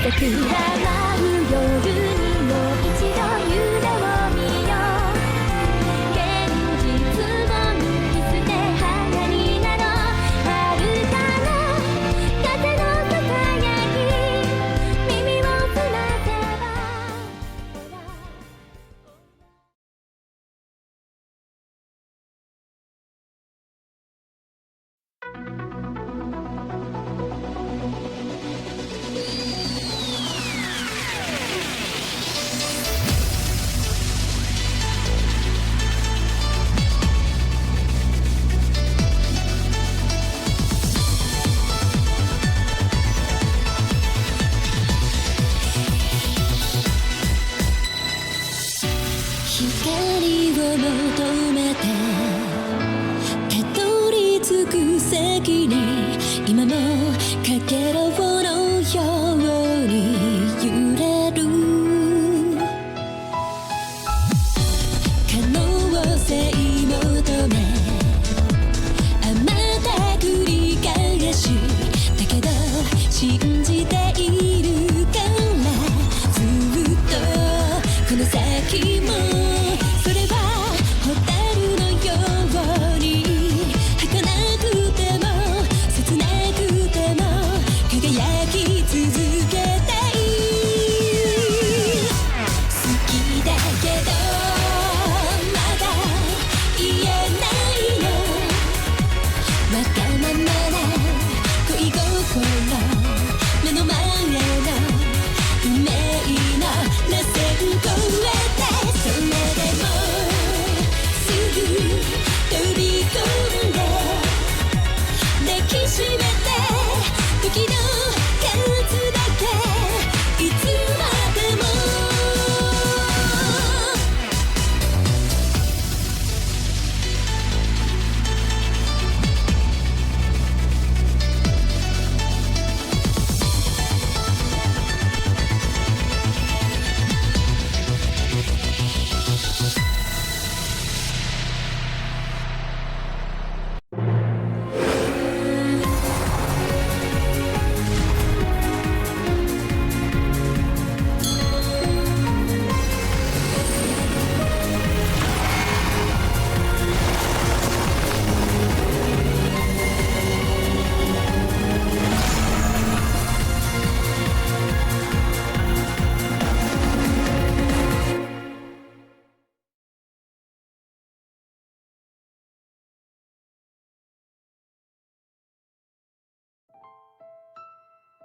桜舞う夜にも一度夢を見よう。現実を脱ぎ捨て花になろう。遥かな風のささやき、耳を澄ませばほら。光を求めてたどり着く先に、今もかけろのように揺れる可能性求め、あまた繰り返しだけど信じているから、ずっとこの先もそれは蛍のように儚くても切なくても輝き続けたい。好きだけどまだ言えないの、わがままな恋心、目の前の運命の螺旋越えて、それでもすぐ飛び込んで抱きしめて、時の数だけいつまでも。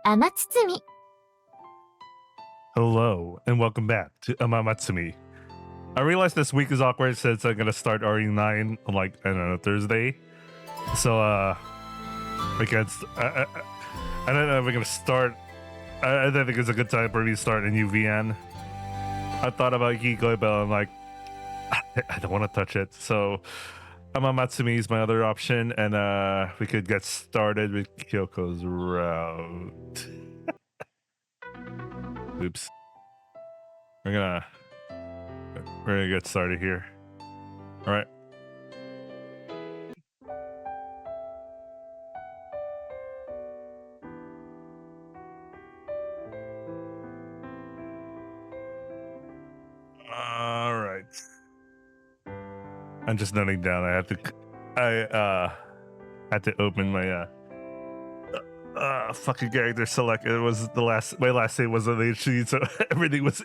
Amatsutsumi. Hello, and welcome back to Amatsutsumi. I realize this week is awkward since I'm gonna start RE9 on, like, I don't know, Thursday. So, I don't know if we're gonna start. I think it's a good time for me to start a new VN. I thought about Kyouko, but I'm like, I don't want to touch it. So, Amatsumi is my other option, and we could get started with Kyoko's route. Oops. We're gonna get started here. All right. All right. I'm just noting down. I had to open my fucking character select. It was my last name was on the sheet, so everything was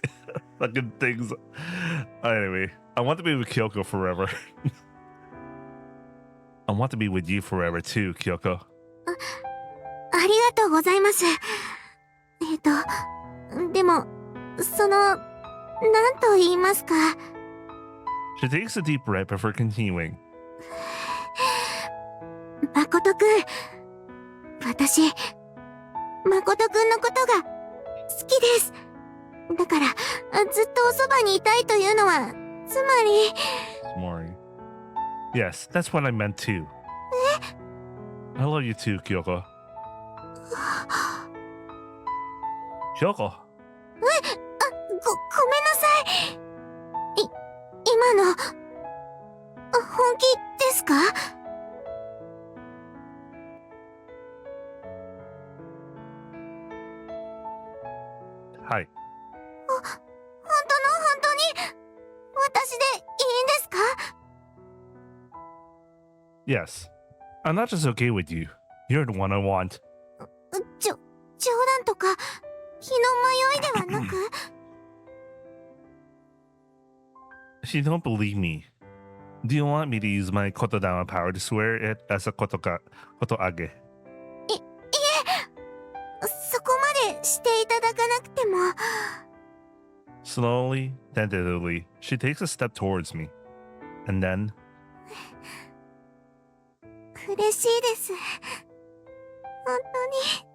fucking things. Anyway, I want to be with Kyouko forever. I want to be with you forever too, Kyouko. ありがとうございます。でも、なんと言いますか。She takes a deep breath before continuing. 誠くん、私、誠くんのことが好きです。だから、ずっとおそばにいたいというのは、つまり。Mori. Yes, that's what I meant too. I love you too, Kyouko. Kyouko. ごめんなさい。今の、本気ですか？ Yes. I'm not just okay with you. You're the one I want. 冗談とか気の迷いではなく If you don't believe me, do you want me to use my Kotodama power to swear it as a kotoage? そこまでしていただかなくても Slowly, tentatively, she takes a step towards me. And then, 嬉しいです本当に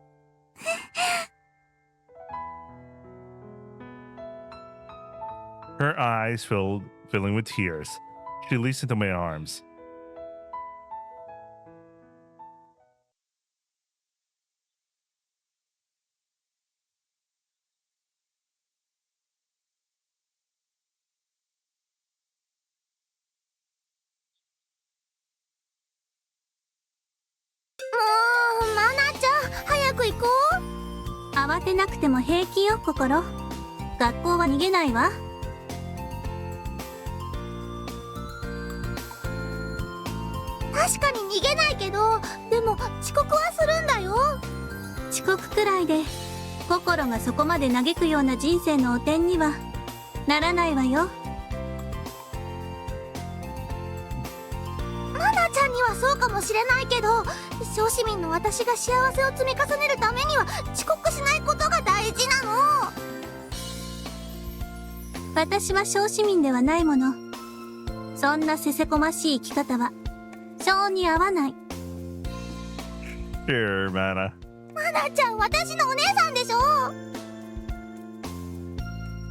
her eyes filling with tears, she leaps into my arms. Oh, マナちゃん早く行こう慌てなくても平気よ心学校は逃げないわ確かに逃げないけどでも遅刻はするんだよ遅刻くらいで心がそこまで嘆くような人生の汚点にはならないわよマナちゃんにはそうかもしれないけど小市民の私が幸せを積み重ねるためには遅刻しないことが大事なの私は小市民ではないものそんなせせこましい生き方は性に合わない Sure, Mana. マナちゃん私のお姉さんでしょ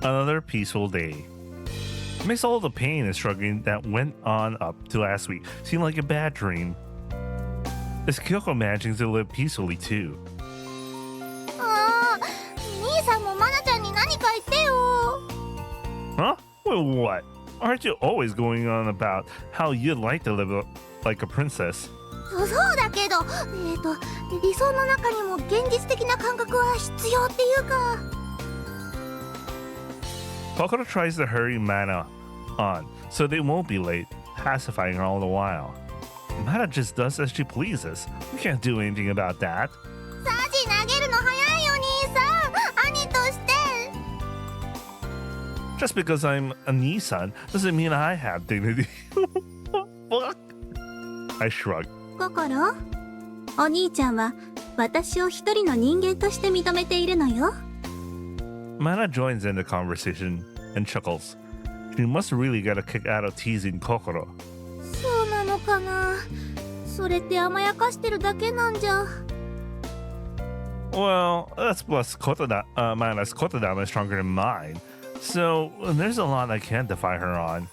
Another peaceful day. Makes all the pain and struggling that went on up to last week seem like a bad dream. Is Kyouko managing to live peacefully too? ああ兄さんもマナちゃんに何か言ってよ Huh? Well, what? Aren't you always going on about how you'd like to live like a princess? そうだけど理想の中にも現実的な感覚は必要っていうか Kokoro tries to hurry Mana on so they won't be late, pacifying her all the while. Mana just does as she pleases. We can't do anything about that. サジ投げるの早いよ兄さん兄として Just because I'm a Nissan doesn't mean I have dignity. Fuck. I shrug. 心お兄ちゃんは私を一人の人間として認めているのよ Mana joins in the conversation and chuckles. She must really get a kick out of teasing Kokoro. そうなのかなそれって甘やかしてるだけなんじゃ Well, that's plus Mana's Kotodama is stronger than mine. So there's a lot I can't defy her on.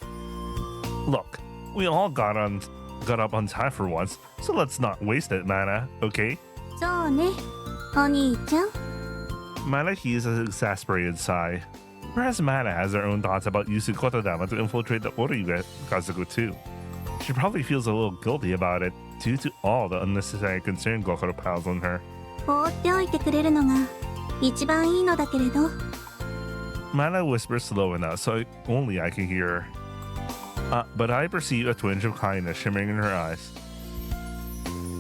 Look, we all got up on time for once, so let's not waste it, Mana, okay? そうねお兄ちゃん Mana heaves an exasperated sigh. Perhaps Mana has her own thoughts about using Kotodama to infiltrate the Orikazuku too. She probably feels a little guilty about it due to all the unnecessary concern Kokoro piles on her. 放っておいてくれるのが一番いいのだけれど Mana whispers slow enough so only I can hear her. But I perceive a twinge of kindness shimmering in her eyes.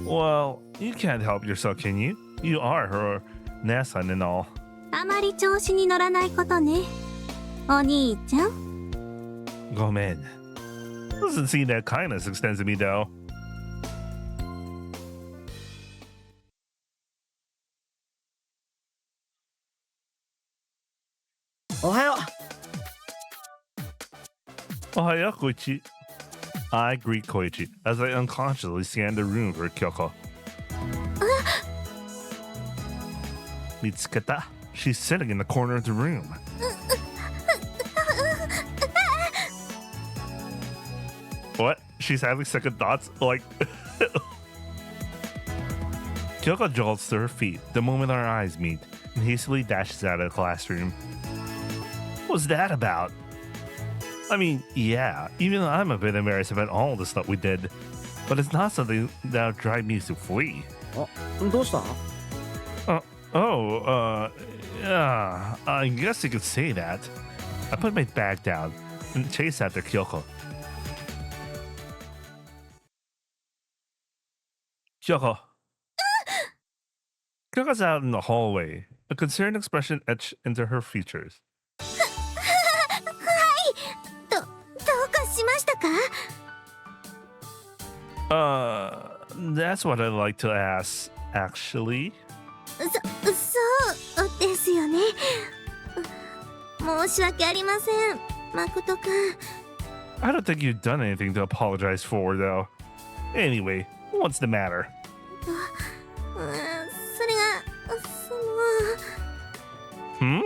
Well, you can't help yourself, can you? You are her Nasan and all. あまり調子に乗らないことねお兄ちゃん Gomen. Doesn't seem that kindness extends to me though. Ohio, Koichi. I greet Koichi as I unconsciously scan the room for Kyouko. Mitsuketa. She's sitting in the corner of the room. What? She's having second thoughts? Like... Kyouko jolts to her feet the moment our eyes meet and hastily dashes out of the classroom. What was that about? I mean, yeah, even I'm a bit embarrassed about all the stuff we did, but it's not something that would drive me to flee. どうした Yeah, I guess you could say that. I put my bag down and chased after Kyouko. Kyoko. Kyoko's out in the hallway, a concerned expression etched into her features. どうかしましたか？ That's what I'd like to ask, actually. そうですよね。申し訳ありません、誠くん。 I don't think you've done anything to apologize for, though. Anyway, what's the matter? それがHmm?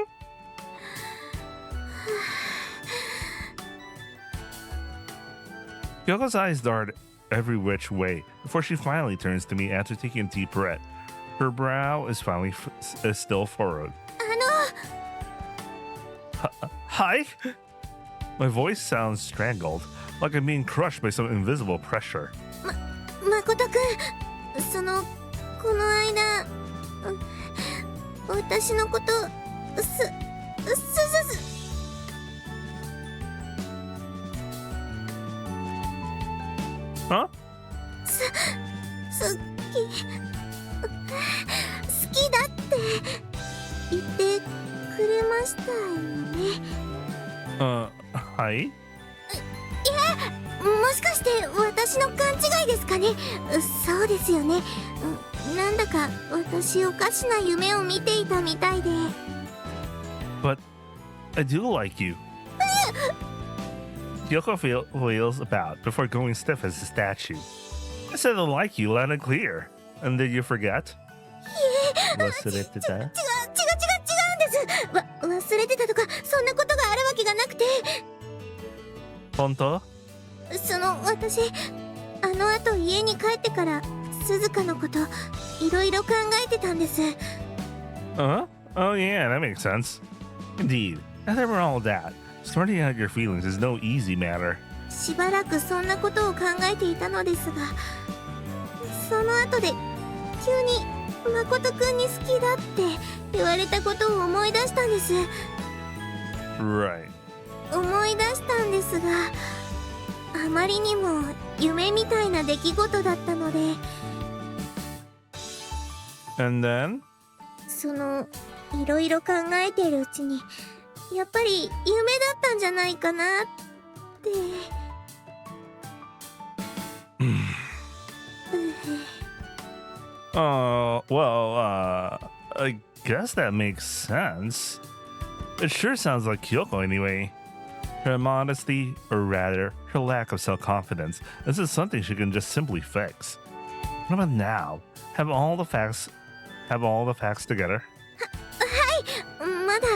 Kyoko's eyes dart every which way before she finally turns to me after taking a deep breath. Her brow is finally still furrowed. あの Hi? My voice sounds strangled, like I'm being crushed by some invisible pressure. 誠くん、この間私のことHuh? 好きだって言ってくれましたよね。Hi? もしかして私の勘違いですかね。そうですよね。なんだか私おかしな夢を見ていたみたいで。 But I do like you. Kyoko wheels about before going stiff as a statue. I said I like you loud and clear. And did you forget? 忘れてた？違うんです。忘れてたとかそんなことがあるわけがなくて。本当？私あの後家に帰ってから鈴鹿のこといろいろ考えてたんです。 Oh yeah, that makes sense. Indeed, after all that, sorting out your feelings is no easy matter. しばらくそんなことを考えていたのですが、その後で急に誠くんに好きだって言われたことを思い出したんです。 Right. 思い出したんですが、あまりにも夢みたいな出来事だったので。 And then? いろいろ考えているうちにやっぱり夢だったんじゃないかなって。I guess that makes sense. It sure sounds like Kyoko anyway. Her modesty, or rather, her lack of self-confidence, isn't something she can just simply fix. What about now? Have all the facts together? まだ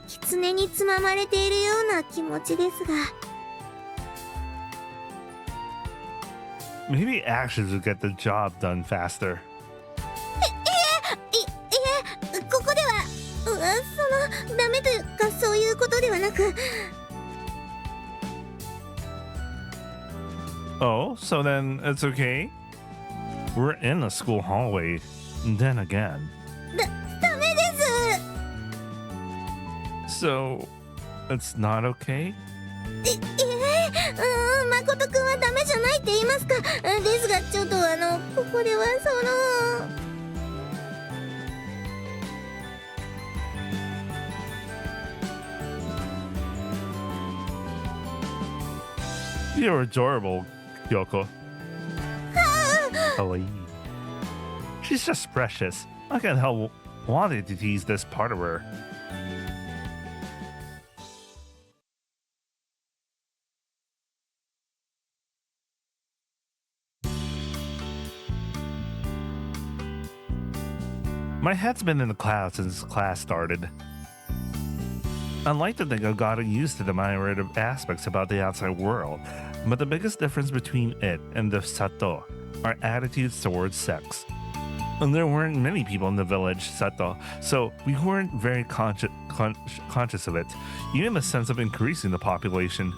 狐につままれているような気持ちですが。 Maybe actions would get the job done faster. ここではダメというかそういうことではなく。 Oh, so then it's okay? We're in a school hallway. Then again. ダメです。 So, it's not okay? 誠くんはダメじゃないって言いますか。ですがちょっとここではYou're adorable, Kyoko. Kawaii. She's just precious. I can't help wanting to tease this part of her. My head's been in the clouds since class started. I like to think I've gotten used to the minor aspects about the outside world, but the biggest difference between it and the Sato are attitudes towards sex. And there weren't many people in the village, Sato, so we weren't very conscious of it, even the sense of increasing the population.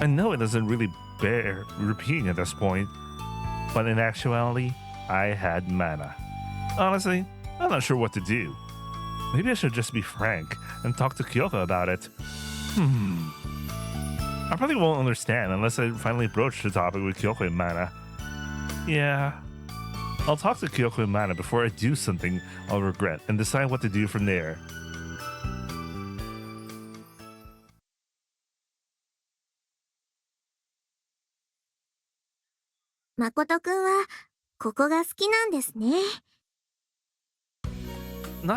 I know it doesn't really bear repeating at this point, but in actuality, I had mana. Honestly, I'm not sure what to do. Maybe I should just be frank and talk to Kyoko about it. I probably won't understand unless I finally broach the topic with Kyoko and Mana. Yeah. I'll talk to Kyouko and Mana before I do something I'll regret and decide what to do from there. Not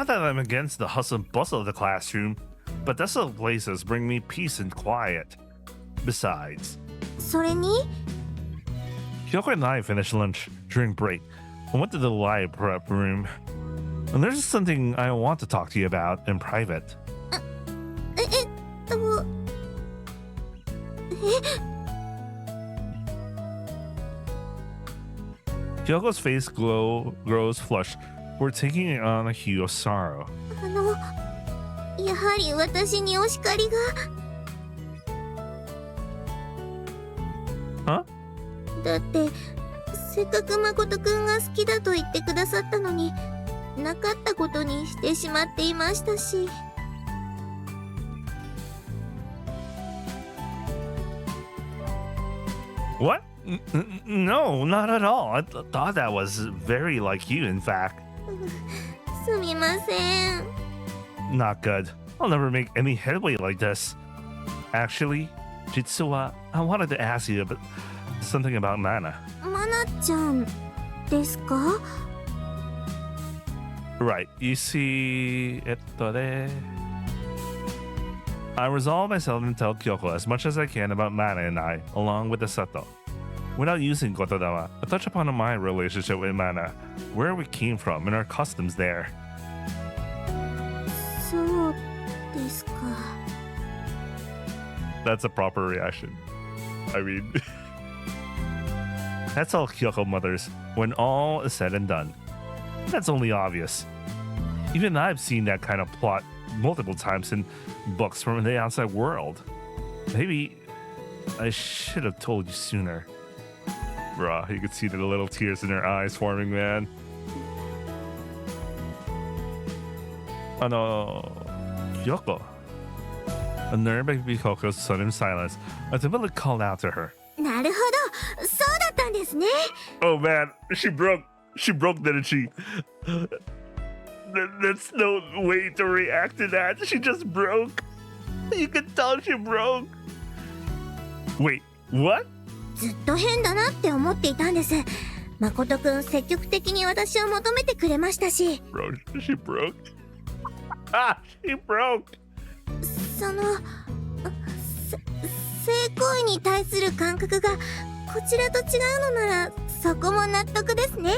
that I'm against the hustle and bustle of the classroom, but desolate places bring me peace and quiet. Besides, それに Kyouko and I finished lunch during break and went to the live prep room. And there's something I want to talk to you about in private. えっとKyoko's face grows flushed. We're taking it on a hue of sorrow. やはり私にお叱りが Huh? だってせっかく誠くんが好きだと言ってくださったのになかったことにしてしまっていましたし What? No, not at all. I thought that was very like you, in fact. すみません Not good. I'll never make any headway like this. Actually, Jitsuwa, I wanted to ask you about something about Mana. マナちゃんですか Right. You see, I resolve myself to tell Kyoko as much as I can about Mana and I, along with the Seto. Without using Kotodama, I touch upon my relationship with Mana, where we came from, and our customs there. そうですか That's a proper reaction. I mean, that's all Kyoko mothers when all is said and done. That's only obvious. Even I've seen that kind of plot multiple times in books from the outside world. Maybe I should have told you sooner. Bruh, you could see the little tears in her eyes forming, man. Kyoko. Unnerved by Kyuko's sudden silence, I timidly called out to her. なるほどそうだったんですね Oh man, she broke. She broke, didn't she? There's no way to react to that. She just broke. You can tell she broke. Wait, what? ずっと変だなって思っていたんです誠くん積極的に私を求めてくれましたし Bro, she broke. Ah, she broke. その性行為に対する感覚がこちらと違うのならそこも納得ですね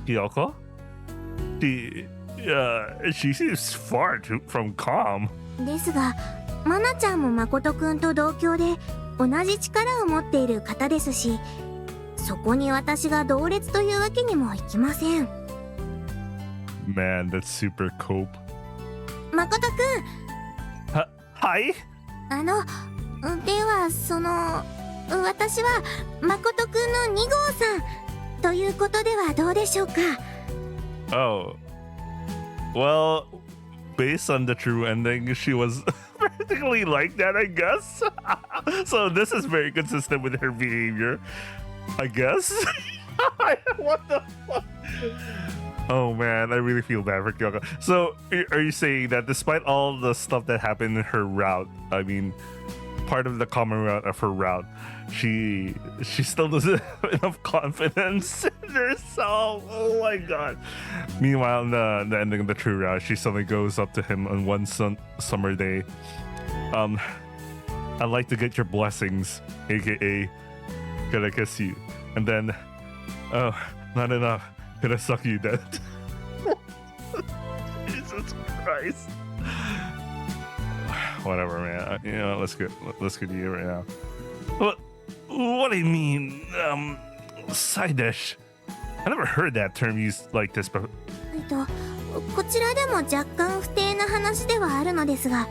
Kyoko? She seems far from calm. ですがマナちゃんも誠くんと同郷で同じ力を持っている方ですしそこに私が同列というわけにもいきません Man, that's super cope. 誠くん Hi? ではその私は誠くんの2号さんということではどうでしょうか Oh. Well, based on the true ending, she was practically like that, I guess. So this is very consistent with her behavior, I guess. What the fuck? Oh man, I really feel bad for Kyoko. So are you saying that despite all the stuff that happened in her route, I mean, part of the common route of her route, she still doesn't have enough confidence in herself. Oh my god. Meanwhile, in the ending of the true route, she suddenly goes up to him on one summer day. I'd like to get your blessings, aka can I kiss you? And then, oh, not enough. Can I suck you dead? Jesus Christ. Whatever, man. You know, let's get to you right now. What do you mean, side dish? I never heard that term used like this before. こちらでも若干不定な話ではあるのですが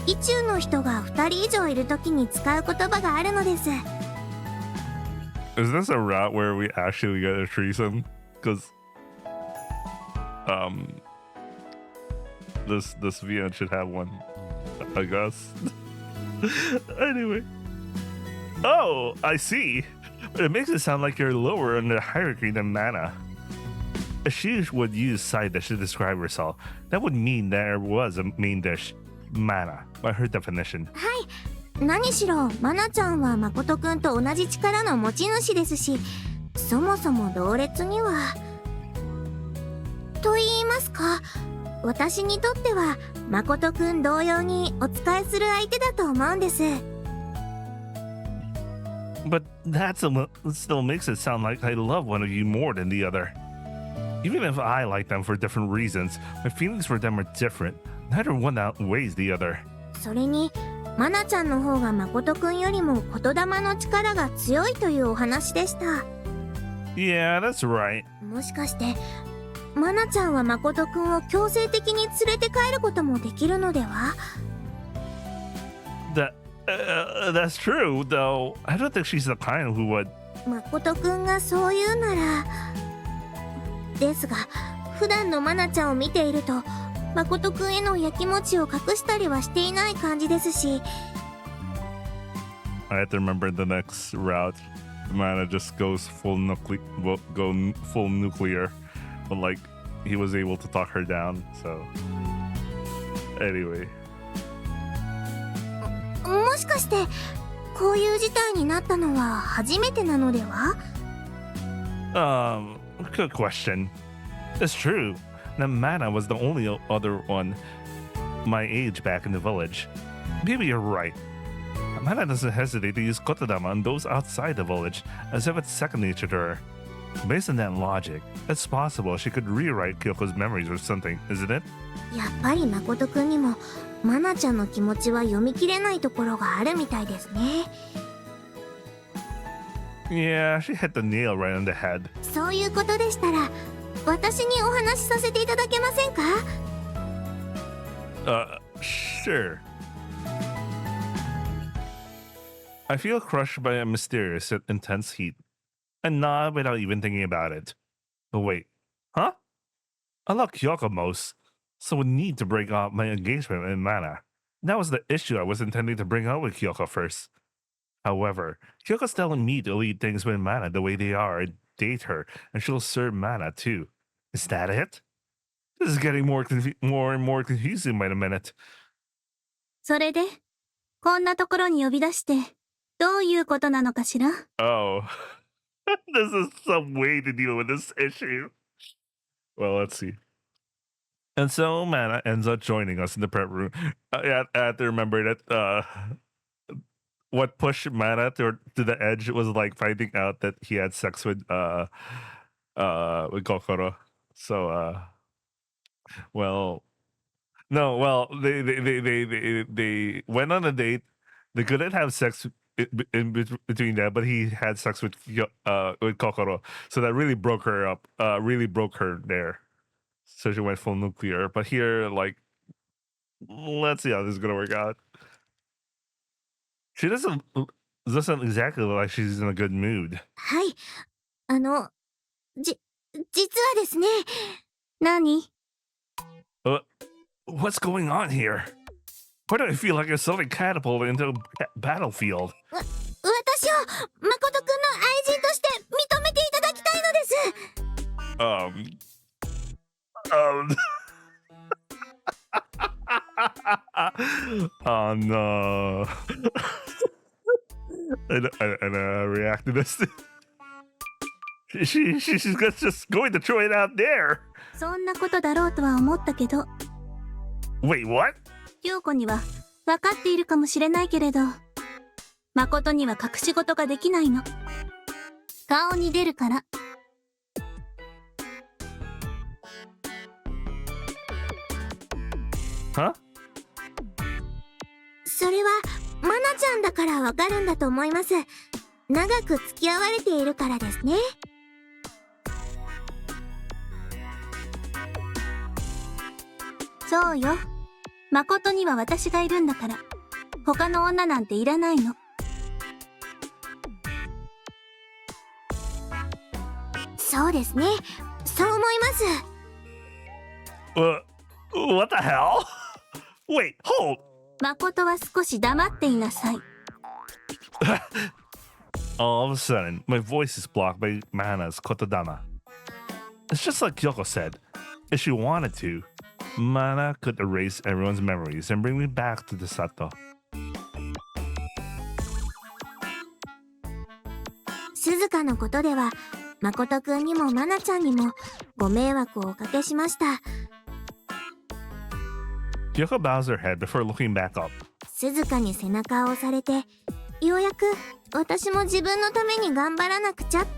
意中の人が2人以上いる時に使う言葉があるのです Is this a route where we actually get a threesome? Because, this VN should have one, I guess. Anyway. Oh, I see. It makes it sound like you're lower in the hierarchy than Mana. If she would use side dish to describe herself, that would mean there was a main dish, Mana, by her definition. はい、何しろマナちゃんは誠くんと同じ力の持ち主ですし、そもそも同列にはと言いますか、私にとっては誠くん同様にお仕えする相手だと思うんです。 But that still makes it sound like I love one of you more than the other. Even if I like them for different reasons, my feelings for them are different. Neither one outweighs the other. それにマナちゃんの方が誠くんよりも言霊の力が強いというお話でした。 Yeah, that's right. もしかしてマナちゃんは誠くんを強制的に連れて帰ることもできるのでは？ That's true, though. I don't think she's the kind who would. 誠くんがそう言うなら。ですが普段のマナちゃんを見ていると誠くんへのやきもちを隠したりはしていない感じですし。 I have to remember the next route. Mana just goes full nuclear, but like he was able to talk her down. So anyway. もしかしてこういう事態になったのは初めてなのでは？ Good question. It's true that Mana was the only other one my age back in the village. Maybe you're right. Mana doesn't hesitate to use kotodama on those outside the village, as if it's second nature to her. Based on that logic, it's possible she could rewrite Kyoko's memories or something, isn't it? やっぱり誠くんにもマナちゃんの気持ちは読み切れないところがあるみたいですね。 Yeah, she hit the nail right on the head. そういうことでしたら私にお話しさせていただけませんか？ Sure. I feel crushed by a mysterious and intense heat. I nod without even thinking about it. But wait, huh? I love Kyouko most, so would need to break off my engagement with Mana. That was the issue I was intending to bring up with Kyouko first. However, Kyoko's telling me to leave things with Mana the way they are and date her, and she'll serve Mana too. Is that it? This is getting more and more confusing by the minute. それでこんなところに呼び出してどういうことなのかしら？ Oh, this is some way to deal with this issue. Well, let's see. And so Mana ends up joining us in the prep room. I have to remember that what pushed Mana to the edge was like finding out that he had sex with Kokoro. So well, no, well they went on a date. They couldn't have sex between them, but he had sex with Kokoro, so that really broke her up. Really broke her there. So she went full nuclear. But here, like, let's see how this is gonna work out. She doesn't exactly look like she's in a good mood. はい、実はですね。何？ What's going on here? Why do I feel like I'm suddenly catapulted into a battlefield? 私を誠くんの愛人として認めていただきたいのです。Oh no. and reacted this. She's just going to throw it out there. そんなことだろうとは思ったけど。 Wait, what? 京子には分かっているかもしれないけれど、誠には隠し事ができないの。顔に出るから。Huh? それはマナちゃんだから分かるんだと思います。長く付き合われているからですね。そうよ。誠には私がいるんだから、他の女なんていらないの。そうですね。そう思います。What the hell? Wait, hold. 誠は少し黙っていなさい。All of a sudden, my voice is blocked by Mana's kotodama. It's just like Kyouko said. If she wanted to, Mana could erase everyone's memories and bring me back to the Sato. 鈴鹿のことでは、誠くんにも愛菜ちゃんにもご迷惑をおかけしました。Kyouko bows her head before looking back up. 鈴鹿に背中を押されて、ようやく私も自分のために頑張らなくちゃって。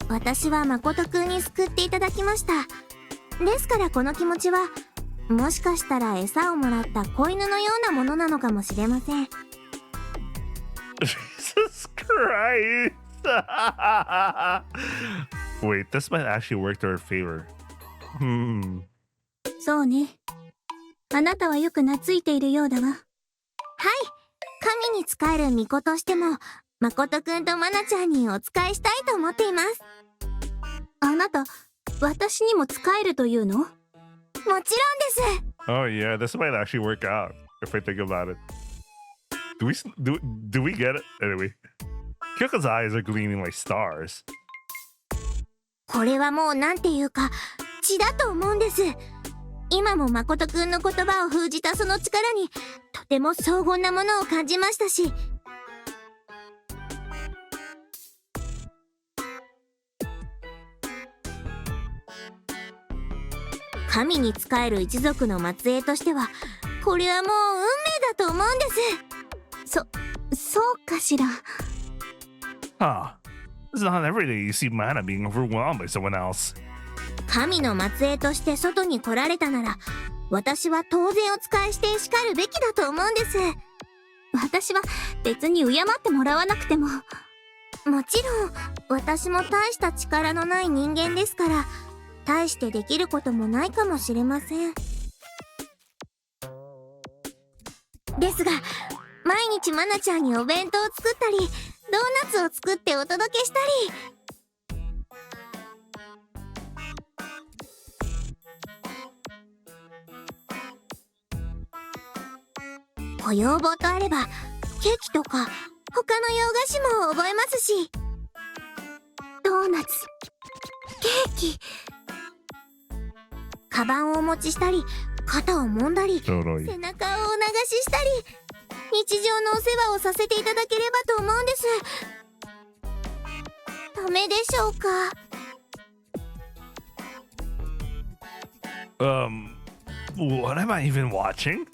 私は誠くんに救っていただきました。ですからこの気持ちは、もしかしたら餌をもらった子犬のようなものなのかもしれません。Jesus Christ! Wait, this might actually work to her favor. そうね。あなたはよく懐いているようだわ。はい。神に仕える巫女としても、誠くんと愛菜ちゃんにお仕えしたいと思っています。あなた、私にも仕えるというの？もちろんです。Oh yeah, this might actually work out if I think about it. Do we get it? Anyway, Kyoko's eyes are gleaming like stars. これはもうなんていうか、血だと思うんです。今も誠くんの言葉を封じたその力に、とても荘厳なものを感じましたし。神に仕える一族の末裔としては、これはもう運命だと思うんです。そうかしら。Huh. It's not every day you see Mana being overwhelmed by someone else. 神の末裔として外に来られたなら、私は当然お仕えしてしかるべきだと思うんです。私は別に敬ってもらわなくても。もちろん、私も大した力のない人間ですから、大してできることもないかもしれません。ですが、毎日愛菜ちゃんにお弁当を作ったり、ドーナツを作ってお届けしたり。ご要望とあれば、ケーキとか他の洋菓子も覚えますし。ドーナツ、ケーキ、カバンをお持ちしたり、肩を揉んだり、背中をお流ししたり、日常のお世話をさせていただければと思うんです。ダメでしょうか。What am I even watching?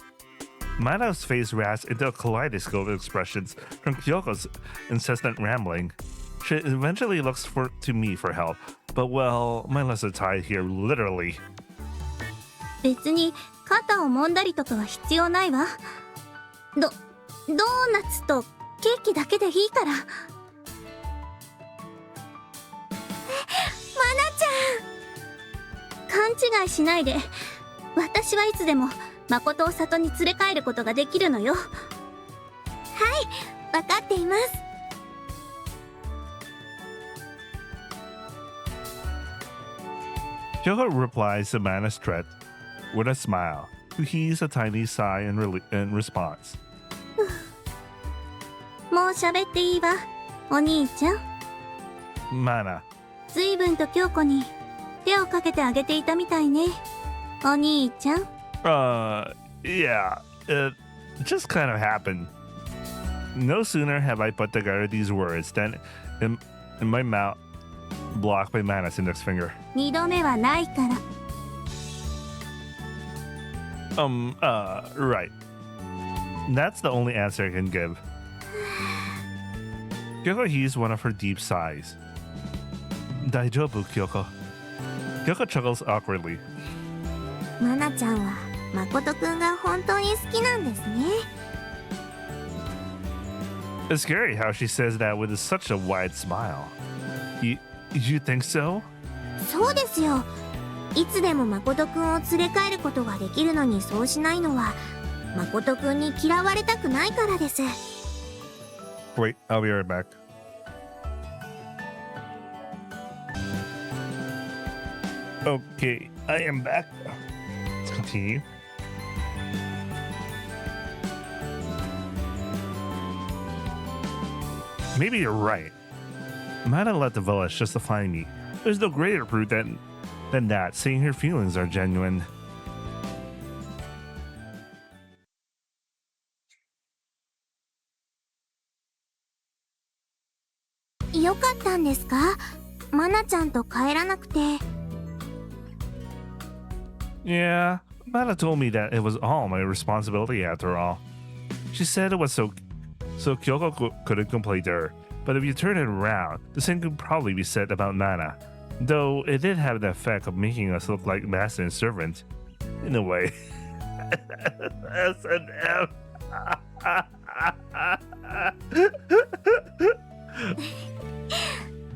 Mana's face wraps into a kaleidoscope of expressions from Kyoko's incessant rambling. She eventually looks to me for help, but well, my lesser tie here, literally. 別に肩を揉んだりとかは必要ないわ。ドーナツとケーキだけでいいから。愛菜ちゃん、勘違いしないで。私はいつでも誠を里に連れ帰ることができるのよ。はい、分かっています。Kyouko replies to Mana's threat with a smile, who heaves a tiny sigh in response. もう喋っていいわ、お兄ちゃん。Mana. 随分と京子に手をかけてあげていたみたいね、お兄ちゃん。Yeah, it just kind of happened. No sooner have I put together these words than in my mouth, blocked by Mana's index finger. 二度目はないから。Right. That's the only answer I can give. Kyouko heaves one of her deep sighs. Daijobu, Kyouko. Kyouko chuckles awkwardly. 愛菜ちゃんは誠くんが本当に好きなんですね。It's scary how she says that with such a wide smile. You think so? そうですよ。いつでも誠くんを連れ帰ることができるのにそうしないのは、誠くんに嫌われたくないからです。Wait, I'll be right back. Okay, I am back. Let's continue. Maybe you're right. Mana left the village just to find me. There's no greater proof than that, saying her feelings are genuine.よかったんですか？マナちゃんと帰らなくて。 Yeah, Mana told me that it was all my responsibility after all. She said it was so Kyouko couldn't complain to her. But if you turn it around, the same could probably be said about Mana. Though it did have the effect of making us look like master and servant. In a way. S&M.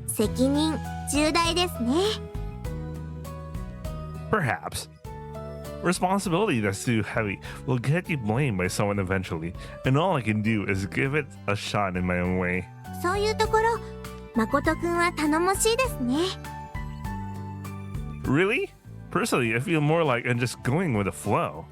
責任重大ですね。 Perhaps. Responsibility that's too heavy will get you blamed by someone eventually, and all I can do is give it a shot in my own way. そういうところ、誠くんは頼もしいですね。 Really? Personally, I feel more like I'm just going with the flow.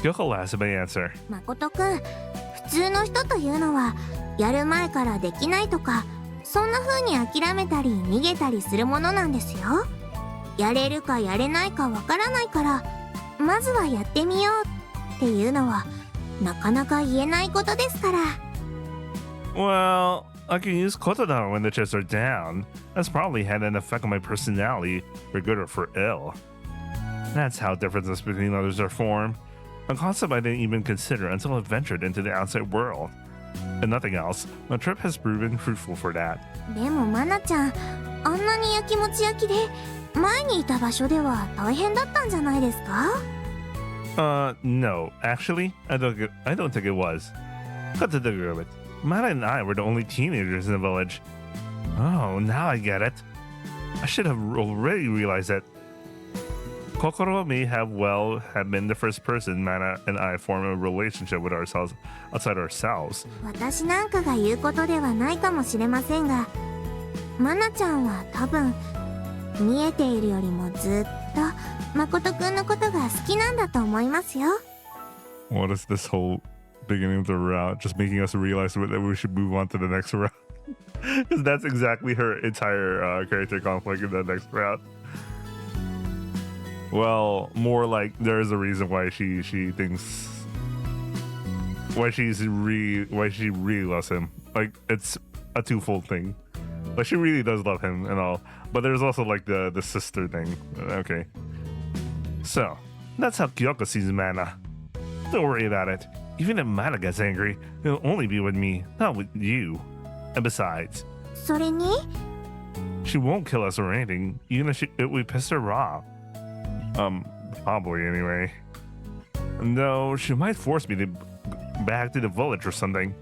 Kyouko laughs at my answer. 誠くん、普通の人というのはやる前からできないとか、そんな風に諦めたり逃げたりするものなんですよ。やれるかやれないかわからないから、まずはやってみようっていうのはなかなか言えないことですから。 Well, I can use Kotodan when the chips are down. That's probably had an effect on my personality, for good or for ill. That's how differences between others are formed. A concept I didn't even consider until I ventured into the outside world. And nothing else, my trip has proven fruitful for that. でもマナちゃん、あんなにやきもち焼きで前にいた場所では大変だったんじゃないですか？ No. Actually, I don't think it was. Cut to the root of it. Mana and I were the only teenagers in the village. Oh, now I get it. I should have already realized that. Kokoro may have been the first person Mana and I formed a relationship with ourselves outside ourselves. 私なんかが言うことではないかもしれませんが、マナちゃんは多分見えているよりもずっと誠くんのことが好きなんだと思いますよ。 What is this whole beginning of the route? Just making us realize that we should move on to the next route. Because that's exactly her entire character conflict in the next route. Well, more like there is a reason why she thinks why she really loves him. Like it's a twofold thing. Like she really does love him and all, but there's also like the sister thing. Okay, so that's how Kyouko sees Mana. Don't worry about it. Even if Mana gets angry, it'll only be with me, not with you. And besides, それに she won't kill us or anything, even if we piss her off. Probably anyway. No, she might force me to back to the village or something.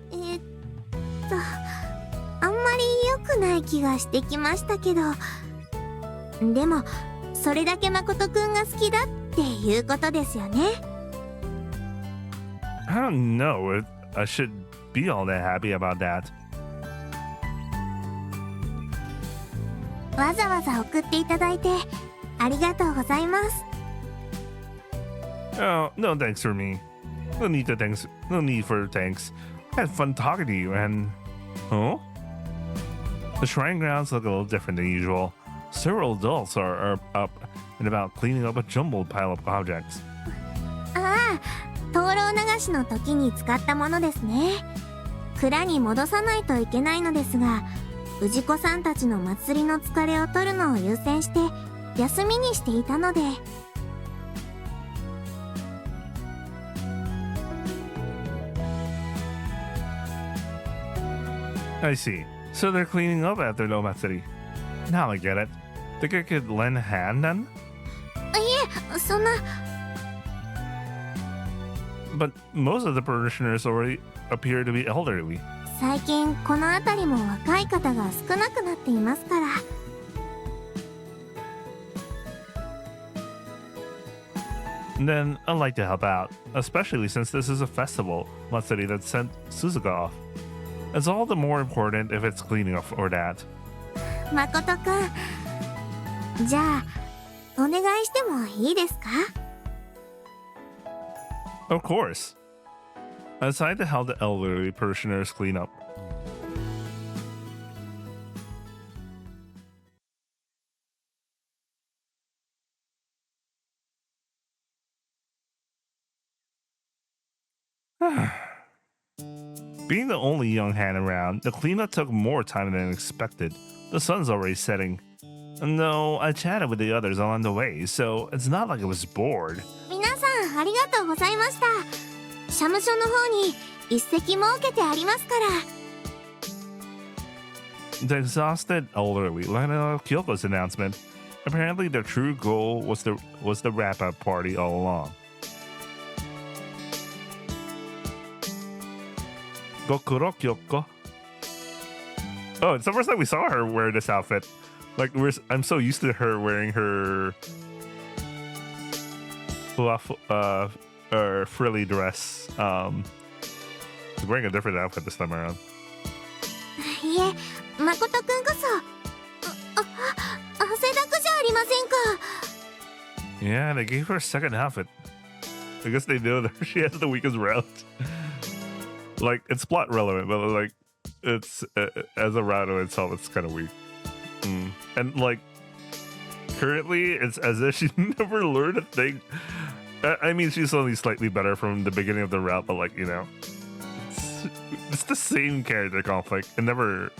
あんまり良くない気がしてきましたけど、でもそれだけ誠くんが好きだっていうことですよね。 I don't know if I should be all that happy about that. わざわざ送っていただいてありがとうございます。 Oh, no thanks for me. No need for thanks. I had fun talking to you and... Oh? The shrine grounds look a little different than usual. Several adults are up and about cleaning up a jumbled pile of objects. ああ、灯籠流しの時に使ったものですね。蔵に戻さないといけないのですが、氏子さんたちの祭りの疲れを取るのを優先して休みにしていたので。 I see. So they're cleaning up after the Omatsuri. Now I get it. Think I could lend a hand then? いえ、そんな。 But most of the parishioners already appear to be elderly. 最近この辺りも若い方が少なくなっていますから。 Then I'd like to help out, especially since this is a festival, Matsuri that sent Suzuka off. It's all the more important if it's cleaning up or that. 誠くん、じゃあお願いしてもいいですか？ Of course. I decided to help the elderly parishioners clean up. Being the only young hand around, the cleanup took more time than expected. The sun's already setting. No, I chatted with the others along the way, so it's not like I was bored. 皆さんありがとうございました。社務所の方に一席設けてありますから。 The exhausted elderly let out Kyoko's announcement. Apparently, their true goal was the wrap-up party all along. Gokuro Kyoko. Oh, it's the first time we saw her wear this outfit. Like, I'm so used to her wearing her frilly dress. She's wearing a different outfit this time around. いえ、誠くんこそ汗だくじゃありませんか。 Yeah, they gave her a second outfit. I guess they know that she has the weakest route. Like, it's plot relevant, but like, it's as a route in itself, it's kind of weak. And like, currently, it's as if she never learned a thing. I mean, she's only slightly better from the beginning of the route, but like, you know, it's the same character conflict. It never.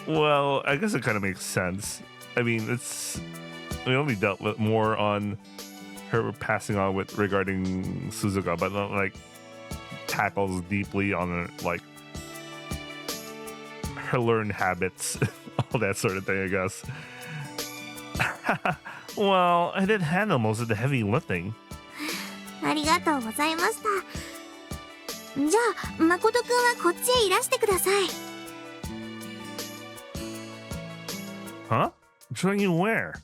Well, I guess it kind of makes sense. I mean, we only dealt with more on her passing on with regarding Suzuka, but not like tackles deeply on like her learned habits, all that sort of thing, I guess. Well, I did handle most of the heavy lifting. ありがとうございました。じゃあ、誠くんはこっちへいらしてください。 Huh? Showing you where?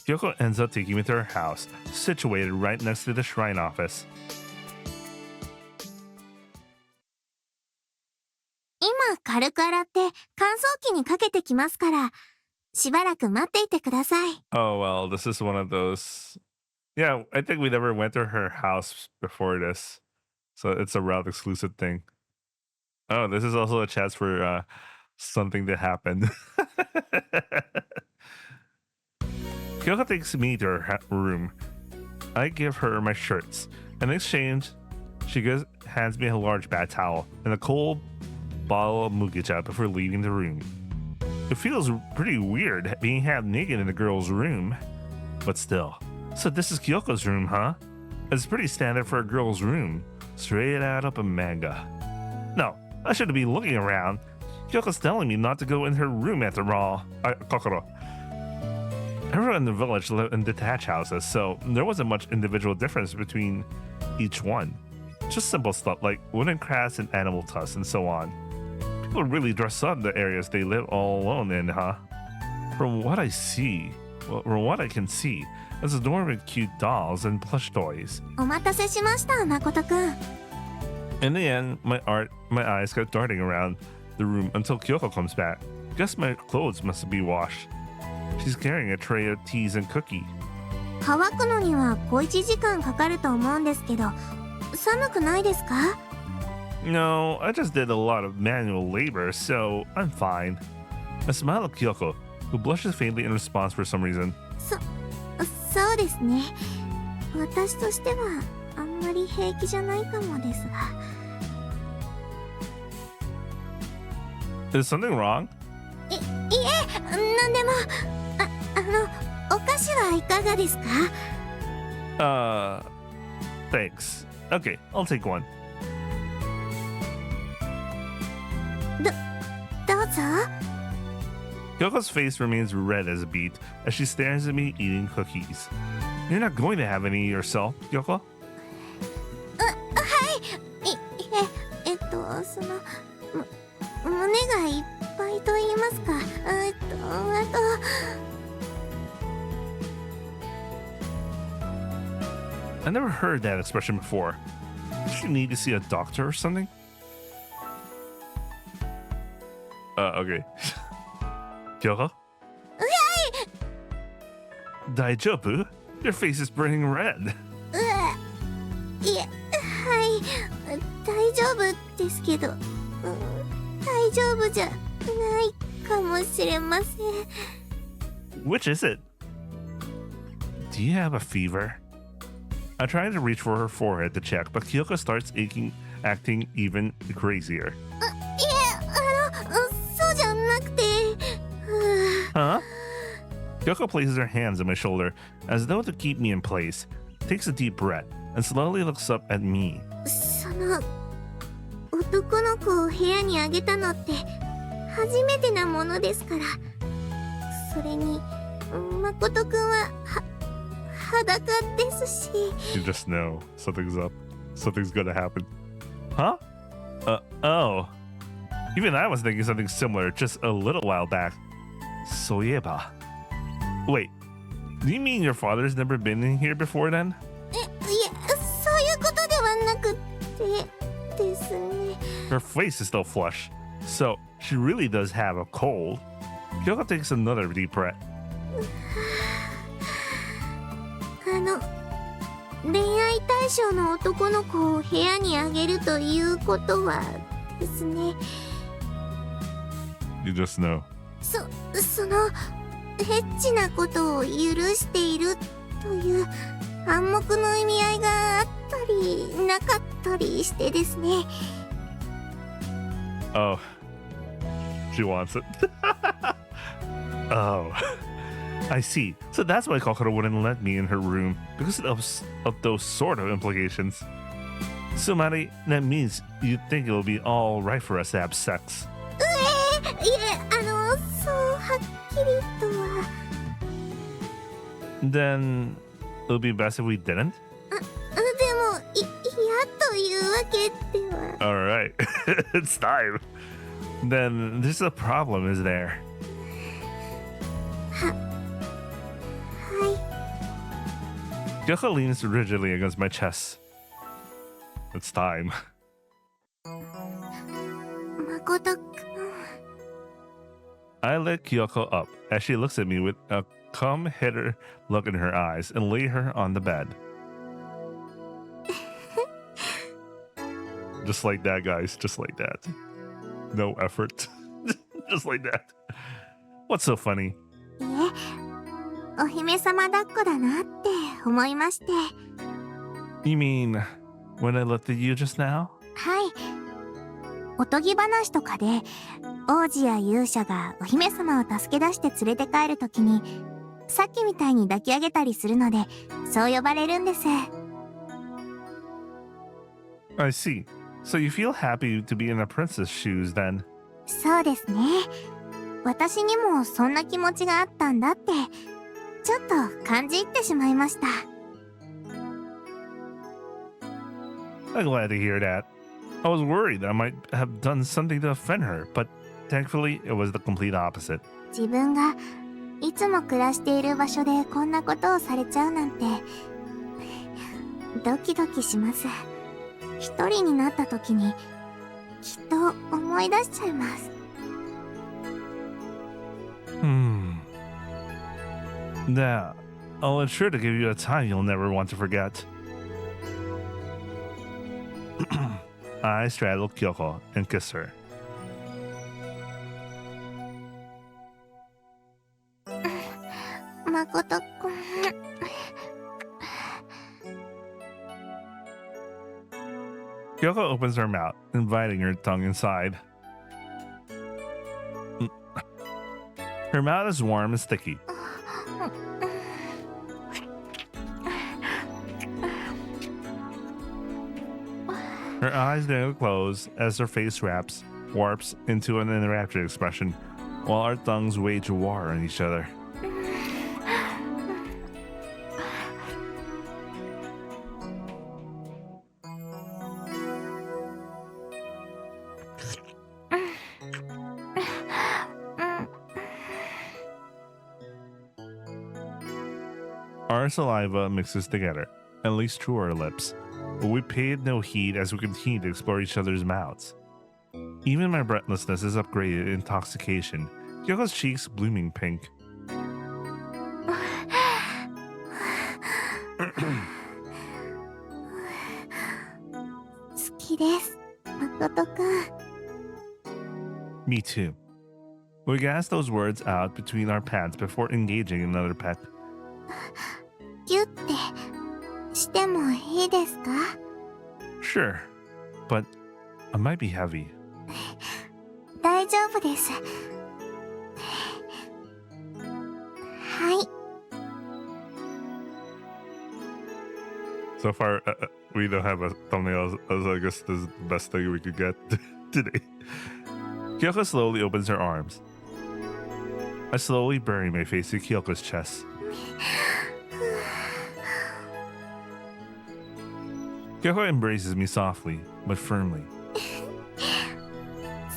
Kyoko ends up taking me to her house, situated right next to the shrine office. 今軽く洗って乾燥機にかけてきますから、しばらく待っていてください。 Oh, well, this is one of those. Yeah, I think we never went to her house before this. So it's a route exclusive thing. Oh, this is also a chance for something to happen. Kyoko takes me to her room. I give her my shirts. In exchange, she hands me a large bath towel and a cold bottle of mugicha before leaving the room. It feels pretty weird being half naked in a girl's room. But still. So this is Kyoko's room, huh? It's pretty standard for a girl's room. Straight out of a manga. No, I shouldn't be looking around. Kyoko's telling me not to go in her room after all. Kokoro. Everyone in the village lived in detached houses, so there wasn't much individual difference between each one. Just simple stuff like wooden crafts and animal tusks and so on. People really dress up the areas they live all alone in, huh? From what I can see, it's adorned with cute dolls and plush toys. お待たせしました、誠くん。 In the end, my eyes kept darting around the room until Kyoko comes back. Guess my clothes must be washed. She's carrying a tray of teas and cookie. 乾くのには小1時間かかると思うんですけど、寒くないですか？ No, I just did a lot of manual labor, so I'm fine. I smile at Kyoko, who blushes faintly in response for some reason. そうですね。私としてはあんまり平気じゃないかもですが。 Is something wrong? いえ、なんでも。お菓子はいかがですか？ Thanks. Okay, I'll take one. どうぞ。 Kyoko's face remains red as a beet as she stares at me eating cookies. You're not going to have any yourself, Kyoko? その胸がいっぱいと言いますか。I never heard that expression before. Does she need to see a doctor or something? Okay. Kyoko? Daijobu? Your face is burning red. いえ、はい、大丈夫ですけど、大丈夫じゃないかもしれません。 Which is it? Do you have a fever? I try to reach for her forehead to check, but Kyouko starts acting even crazier. いえ、そうじゃなくて、Huh? Kyouko places her hands on my shoulder as though to keep me in place, takes a deep breath, and slowly looks up at me. その男の子を部屋にあげたのって初めてなものですから。それに誠くんは裸ですし。 You just know something's up. Something's gonna happen. Huh? Oh. Even I was thinking something similar just a little while back. Soyeba. Wait, do you mean your father's never been in here before then? いえ、そういうことではなくってですね。 Her face is still flush, so she really does have a cold. Kyoko takes another deep breath. 恋愛対象の男の子を部屋にあげるということはですね。 You just know. そのエッチなことを許しているという暗黙の意味合いがあったりなかったりしてですね。 Oh. She wants it. Oh. I see. So that's why Kokoro wouldn't let me in her room, because of those sort of implications. So, Mari, that means you think it'll be all right for us to have sex. いえ、そうはっきりとは。 Then it'll be best if we didn't? でも、嫌というわけでは。 Alright. It's time. Then there's a problem, is there? はい。 Kyoko leans rigidly against my chest. It's time. 誠くん。 I let Kyoko up as she looks at me with a come-hitter look in her eyes and lay her on the bed. Just like that, guys. Just like that. No effort. Just like that. What's so funny? いえ、お姫様抱っこだなって思いまして。 You mean when I looked at you just now? はい。おとぎ話とかで王子や勇者がお姫様を助け出して連れて帰るときにさっきみたいに抱き上げたりするのでそう呼ばれるんです。 I see. So you feel happy to be in a princess' shoes then? そうですね。私にもそんな気持ちがあったんだってちょっと感じ入ってしまいました。 I'm glad to hear that. I was worried that I might have done something to offend her, but thankfully it was the complete opposite. 自分がいつも暮らしている場所でこんなことをされちゃうなんてドキドキします。一人になった時にきっと思い出しちゃいます。 Now, I'll ensure to give you a time you'll never want to forget. I straddle Kyoko and kiss her. 誠くん。 Kyoko opens her mouth, inviting her tongue inside. Her mouth is warm and sticky. Her eyes nearly close as her face warps into an enraptured expression, while our tongues wage war on each other. Our saliva mixes together and leaks through our lips, but we paid no heed as we continued to explore each other's mouths. Even my breathlessness is upgraded in intoxication, Kyoko's cheeks blooming pink. きです、誠くん。 Me too. We gasped those words out between our pants before engaging in another peck. ギュってしてもいいですか？ Sure, but I might be heavy. 大丈夫です。はい。 So far, we don't have a thumbnail, as I guess this is the best thing we could get today. Kyoko slowly opens her arms. I slowly bury my face in Kyoko's chest. Kyoko embraces me softly, but firmly.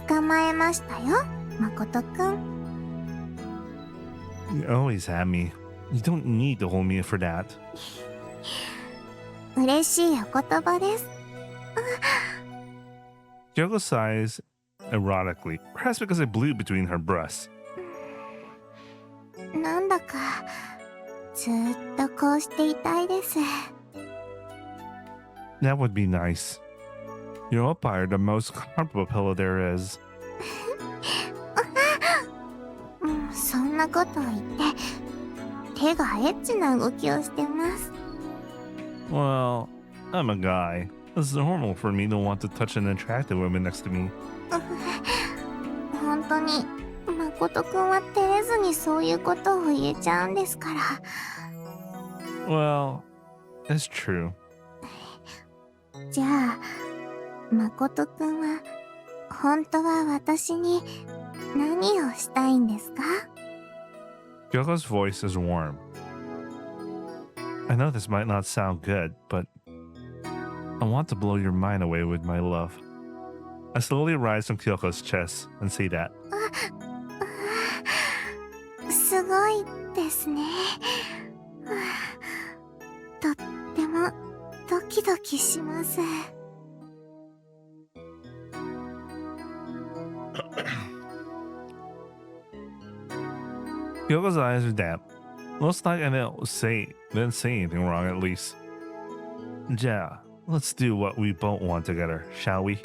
捕まえましたよ、誠くん。 You always have me. You don't need to hold me for that. 嬉しいお言葉です。 Kyoko sighs erotically, perhaps because it blew between her breasts. なんだかずっとこうしていたいです。 That would be nice. You're umpire, the most comfortable pillow there is. そんなこと言って手がエッチな動きをしてます。 Well, I'm a guy. It's normal for me to want to touch an attractive woman next to me. 本当に誠くんは照れずにそういうことを言えちゃうんですから。 Well, it's true. じゃあ誠くんは本当は私に何をしたいんですか？ Kyoko's voice is warm. I know this might not sound good, but I want to blow your mind away with my love. I slowly rise from Kyoko's chest and say that. すごいですね。とってもドキドキします。 Kyoko's eyes are damp. Looks like I didn't say anything wrong at least. Yeah, let's do what we both want together, shall we?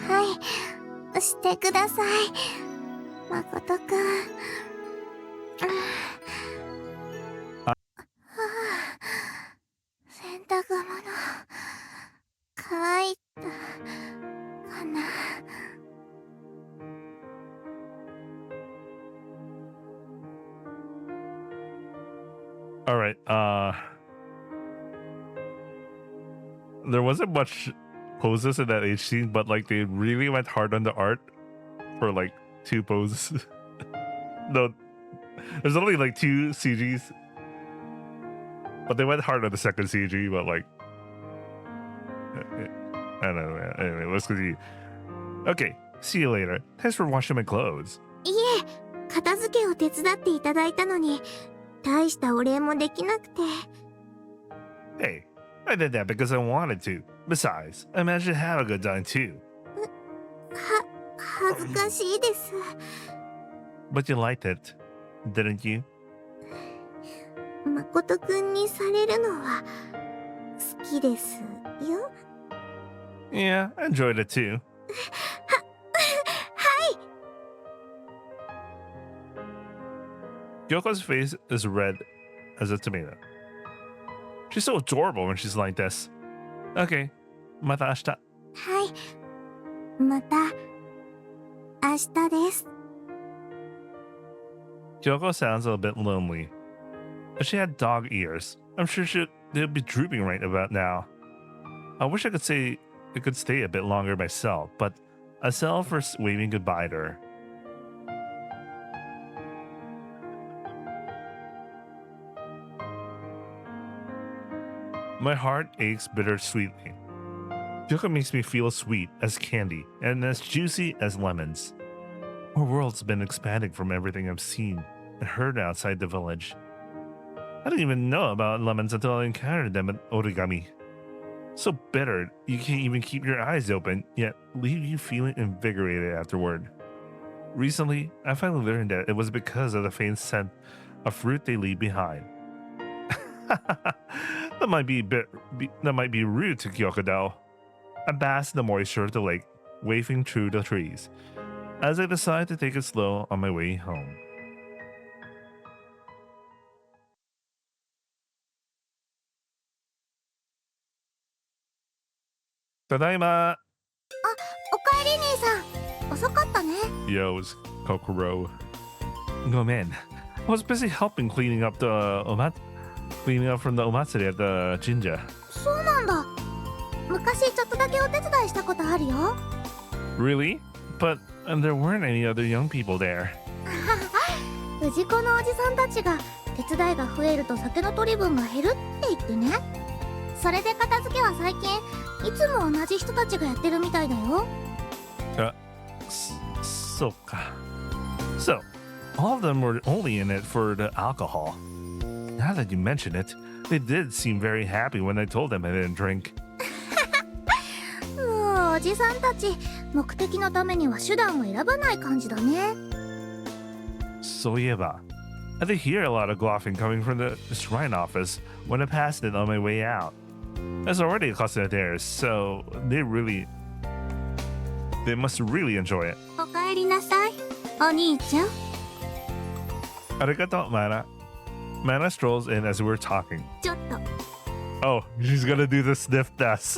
はい、してください、誠くん。洗濯物乾いたかな。 All right. There wasn't much poses in that H scene, but like they really went hard on the art for like 2 poses. No, there's only like 2 CGs, but they went hard on the second CG. But like, I don't know. Man. Anyway, let's continue. Okay, see you later. Thanks for washing my clothes. いえ、片付けを手伝っていただいたのに大したお礼もできなくて。 Hey, I did that because I wanted to. Besides, I managed to have a good time too. 恥ずかしいです。 But you liked it, didn't you? 誠くんにされるのは好きですよ。 Yeah, I enjoyed it too. はい。 Kyoko's face is red as a tomato. She's so adorable when she's like this. Okay, mata ashita. はい。また明日です。 Kyoko sounds a bit lonely. If she had dog ears, I'm sure they'd be drooping right about now. I wish I could stay a bit longer myself, but I settle for waving goodbye to her. My heart aches bittersweetly. Kyoko makes me feel sweet as candy and as juicy as lemons. Our world's been expanding from everything I've seen and heard outside the village. I didn't even know about lemons until I encountered them at Origami. So bitter, you can't even keep your eyes open, yet leave you feeling invigorated afterward. Recently, I finally learned that it was because of the faint scent of fruit they leave behind. That might be rude to Kyoko though. I bask in the moisture of the lake, waving through the trees, as I decide to take it slow on my way home. Tadaima! おかえり兄さん。遅かったね。 Yo's Kokoro. Gomen. I was busy helping cleaning up cleaning up from the omatsuri at the jinja. そうなんだ。昔ちょっとだけお手伝いしたことあるよ。Really? But there weren't any other young people there. 氏子のおじさんたちが手伝いが増えると酒の取り分が減るって言ってね。それで片付けは最近いつも同じ人たちがやってるみたいだよ。So all of them were only in it for the alcohol. Now that you mention it, they did seem very happy when I told them I didn't drink. もうおじさんたち目的のためには手段を選ばない感じだね。So yeah, I did hear a lot of gloughing coming from the shrine office when I passed it on my way out. I was already accustomed to theirs, so they must really enjoy it. おかえりなさい、お兄ちゃん。 Arigato, Mana. Mana strolls in as we were talking. ちょっと Oh, she's gonna do the sniff test.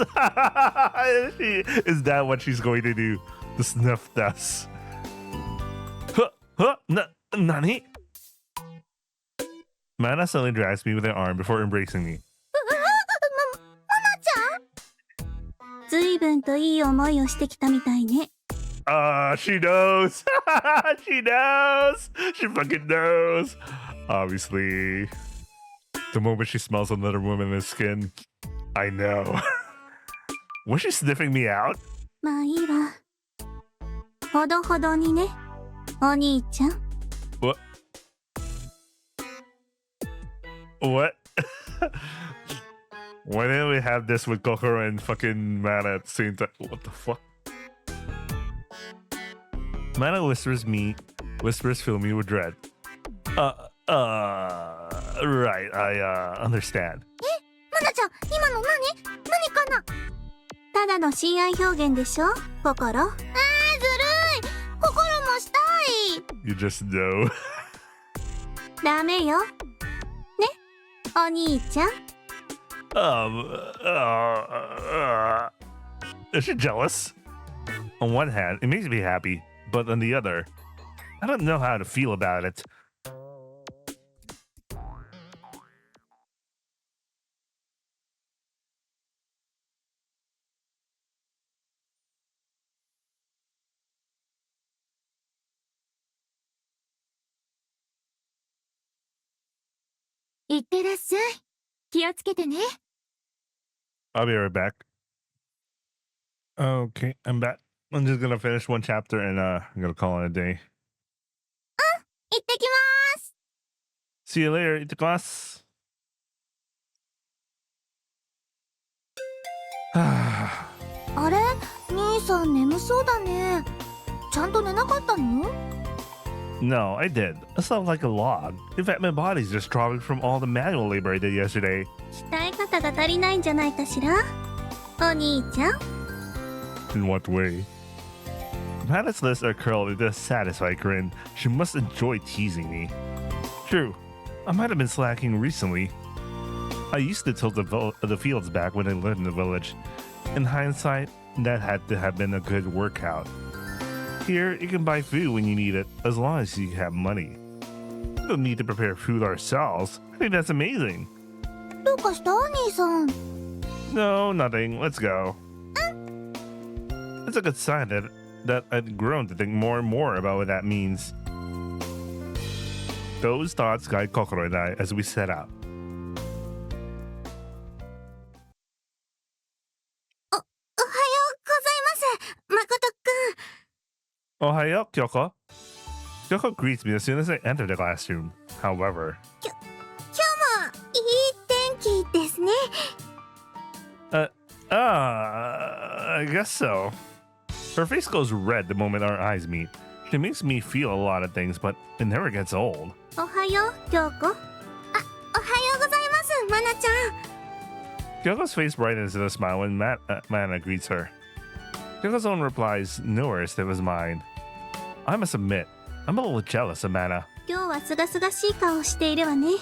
Is that what she's going to do? The sniff test. Nani? Mana suddenly grabs me with her arm before embracing me. ずいぶんといい思いをしてきたみたいね。 She knows. She knows. She fucking knows. Obviously. The moment she smells another woman's skin, I know. Was she sniffing me out? まあいいわ。ほどほどにね、お兄ちゃん。 What? What? Why didn't we have this with Kokoro and fucking Mana at the same time? What the fuck? Mana whispers fill me with dread. Right, I understand. マナちゃん、今の何かな。ただの親愛表現でしょ、心。ずるい。心もしたい。 You just know. ダメよ。ね、お兄ちゃん。 Is she jealous? On one hand, it makes me happy, but on the other, I don't know how to feel about it.いってらっしゃい。気をつけてね。 I'll be right back. Okay, I'm back. I'm just gonna finish one chapter and I'm gonna call it a day. 行ってきます。 See you later, itadakimasu. あれ、兄さん眠そうだね。ちゃんと寝なかったの？ No, I did. I slept like a log. In fact, my body's just throbbing from all the manual labor I did yesterday. 鍛え方が足りないんじゃないかしら。お兄ちゃん。 In what way? Mana's lips are curled with a satisfied grin. She must enjoy teasing me. True, I might have been slacking recently. I used to tilt the fields back when I lived in the village. In hindsight, that had to have been a good workout. Here, you can buy food when you need it, as long as you have money. We don't need to prepare food ourselves. I think that's amazing. どうかしたお兄さん。 No, nothing. Let's go. It's a good sign that I've grown to think more and more about what that means. Those thoughts guide Kokoro and I as we set out. おはようございます、誠くん。 Ohayo, Kyouko. Kyouko greets me as soon as I enter the classroom. However, 今日もいい天気ですね。 I guess so. Her face goes red the moment our eyes meet. She makes me feel a lot of things, but it never gets old. おはよう、京子。おはようございます、マナちゃん。Kyoko's face brightens in a smile when Mana greets her. Kyoko's own replies no worse than was mine. I must admit, I'm a little jealous of Mana. 今日はすがすがしい顔をしているわね。はい、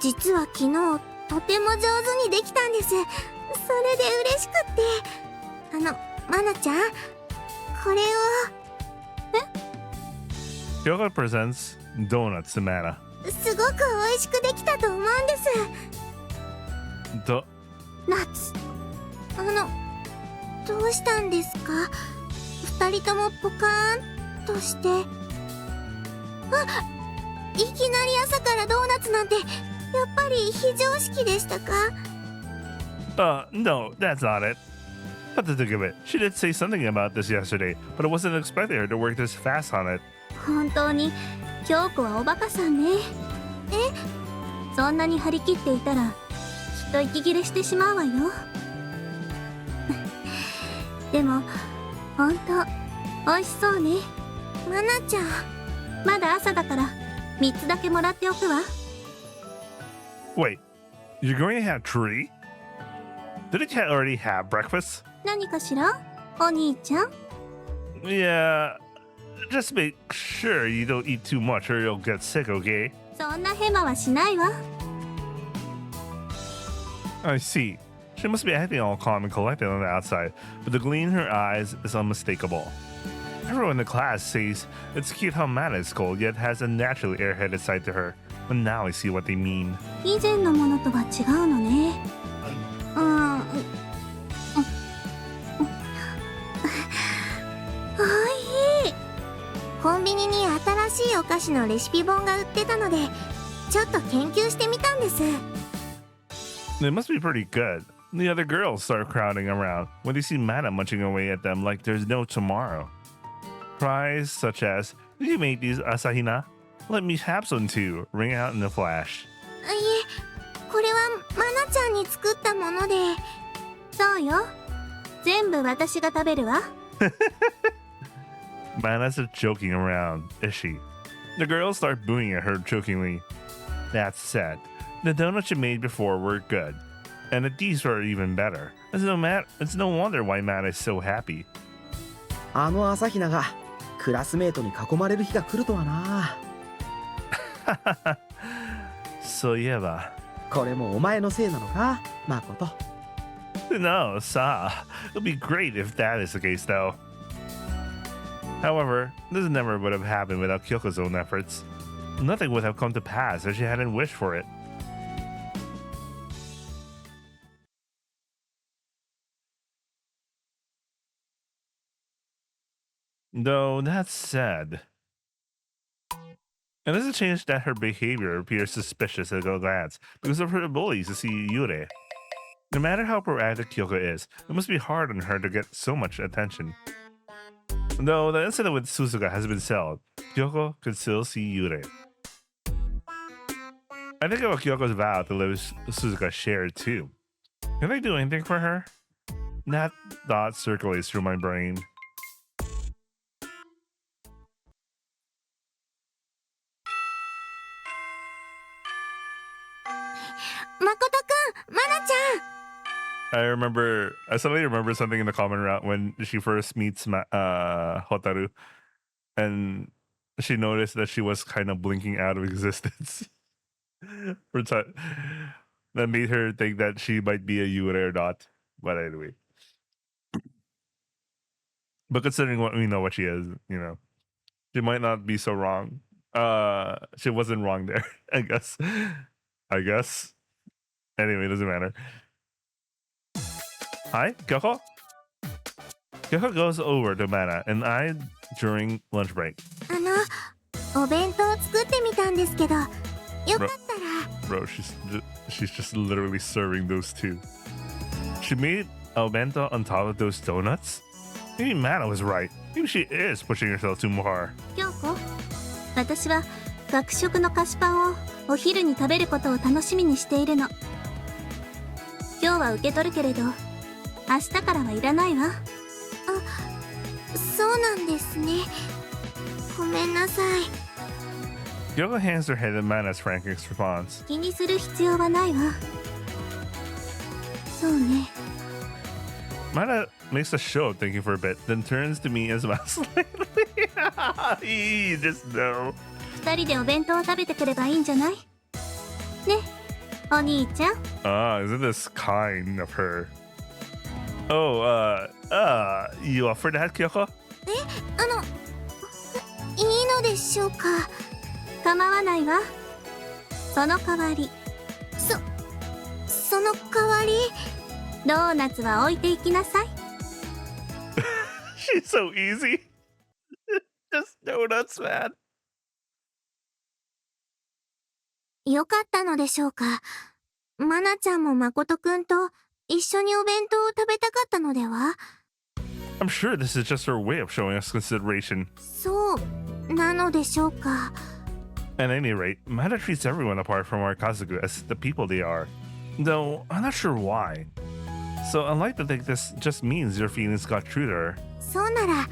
実は昨日とても上手にできたんです。それで嬉しくって。マナちゃん、これを。Kyoko presents donuts to Mana. すごく美味しくできたと思うんです。ナッツ。どうしたんですか？二人ともポカーンとして。いきなり朝からドーナツなんて、やっぱり非常識でしたか？ No, that's not it. But to think of it, she did say something about this yesterday, but I wasn't expecting her to work this fast on it. 本当に京子はおバカさんね。そんなに張り切っていたらきっと息切れしてしまうわよ。でも本当美味しそうね。マナちゃん、まだ朝だから3つだけもらっておくわ。 Wait, you're going to have tree? Didn't you already have breakfast? 何かしら、お兄ちゃん。 Yeah, just make sure you don't eat too much or you'll get sick, okay? そんなヘマはしないわ。 I see. She must be acting all calm and collected on the outside, but the gleam in her eyes is unmistakable. Everyone in the class says it's cute how Mana is cold, yet has a naturally airheaded side to her. But now I see what they mean. 以前のものとは違うのね。おいしい。コンビニに新しいお菓子のレシピ本が売ってたので、ちょっと研究してみたんです。 They must be pretty good. The other girls start crowding around when they see Mana munching away at them like there's no tomorrow. Cries such as, "Did you make these, Asahina? Let me have some too," ring out in a flash. いえ、これはマナちゃんに作ったもので。そうよ。全部私が食べるわ。Mana's joking around, is she? The girls start booing at her jokingly. That said, the donuts she made before were good, and these were even better. It's no wonder why Mana is so happy. 朝比奈がクラスメートに囲まれる日が来るとはな。そういえば。これもお前のせいなのか、誠。No, it'll be great if that is the case, though. However, this never would have happened without Kyoko's own efforts. Nothing would have come to pass if she hadn't wished for it. Though that's said, it doesn't change that her behavior appears suspicious at a glance because of her bullies to see Yure. No matter how proactive Kyoko is, it must be hard on her to get so much attention. Though the incident with Suzuka has been settled, Kyoko could still see Yure. I think about Kyoko's vow to live Suzuka shared too. Can I do anything for her? That thought circulates through my brain. I suddenly remember something in the comment route when she first meets Hotaru, and she noticed that she was kind of blinking out of existence. For time, that made her think that she might be a Yure or not. But anyway. But considering what we know what she is, you know, she might not be so wrong. She wasn't wrong there, I guess. Anyway, it doesn't matter. Hi, Kyoko? Kyoko goes over to Mana and I during lunch break. お弁当を作ってみたんですけど、よかったら。 Bro, she's just literally serving those two. She made a bento on top of those donuts? Maybe Mana was right. Maybe she is pushing herself too far. 京子、私は学食の菓子パンをお昼に食べることを楽しみにしているの。今日は受け取るけれど、明日からはいらないわ。そうなんですね。ごめんなさい。Kyouko hands her head in Mana's Frank's response. 気にする必要はないわ。そうね。 Mana makes a show of thinking for a bit, then turns to me and smiles slightly. You just know. 二人でお弁当を食べてくればいいんじゃない？ね、お兄ちゃん。 Isn't this kind of her? Oh, you up for that, Kyouko? いいのでしょうか。構わないわ。その代わり。その代わり。ドーナツは置いていきなさい。She's so easy. Just donuts, man. よかったのでしょうか。マナちゃんも誠くんと一緒にお弁当を食べたかったのでは？ I'm sure this is just her way of showing us consideration. そうなのでしょうか。 At any rate, Mana treats everyone apart from our Kazuku as the people they are. Though, I'm not sure why. So I'd like to think this just means your feelings got true to her. そうなら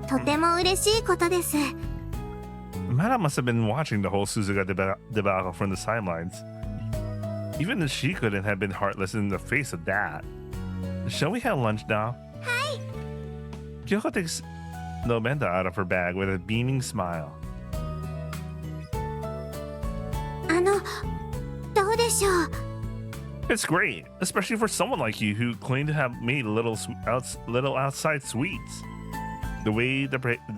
とても嬉しいことです。 Mana must have been watching the whole Suzuka debacle from the sidelines. Even if she couldn't have been heartless in the face of that. Shall we have lunch now? Hi. Kyouko takes the bento out of her bag with a beaming smile. どうでしょう。 It's great, especially for someone like you who claim to have made little outside sweets. The way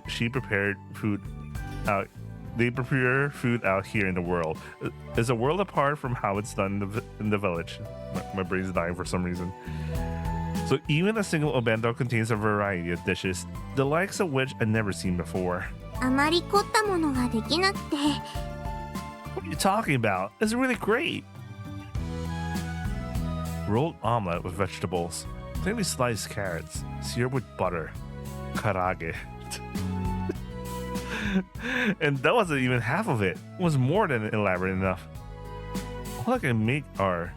she prepared food out, they prepare food out here in the world is a world apart from how it's done in the village. My brain's dying for some reason. So even a single obento contains a variety of dishes, the likes of which I've never seen before. あまり凝ったものができなくて。 What are you talking about? It's really great. Rolled omelet with vegetables, thinly sliced carrots, seared with butter, karage. And that wasn't even half of it. It was more than elaborate enough. All I can make are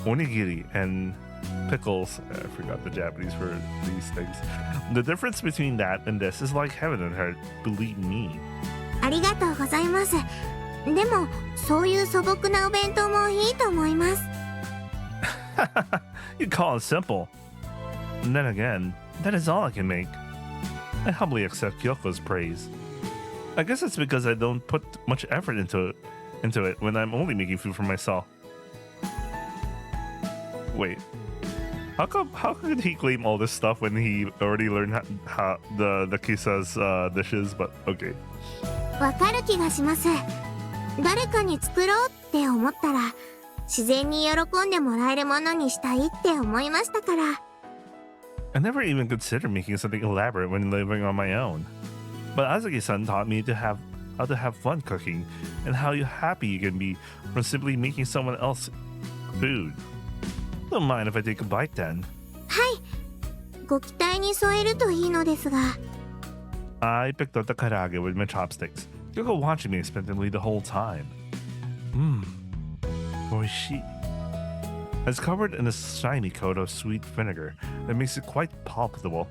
onigiri and pickles. I forgot the Japanese for these things. The difference between that and this is like heaven and earth, believe me. ありがとうございます。でもそういう素朴なお弁当もいいと思います。 You call it simple. And then again, that is all I can make. I humbly accept Kyoko's praise. I guess it's because I don't put much effort into it when I'm only making food for myself. Wait, how could he claim all this stuff when he already learned how the Kisa's dishes? But okay. わかる気がします。誰かに作ろうって思ったら自然に喜んでもらえるものにしたいって思いましたから。 I never even considered making something elaborate when living on my own. But Azuki-san taught me how to have fun cooking and how happy you can be from simply making someone else food. Don't mind if I take a bite then. はい、ご期待に添えるといいのですが。 I picked up the karage with my chopsticks. Kyouko watching me expectantly the whole time. Oishi. It's covered in a shiny coat of sweet vinegar that makes it quite palatable.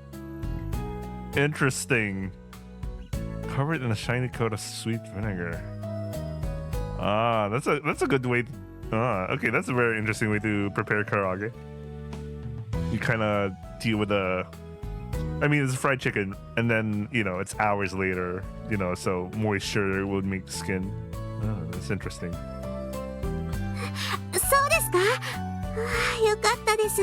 Interesting. Covered in a shiny coat of sweet vinegar. That's a good way. Okay, that's a very interesting way to prepare karage. You kind of deal with it's fried chicken, and then it's hours later. So moisture would make the skin. That's interesting. そうですか。よかったです。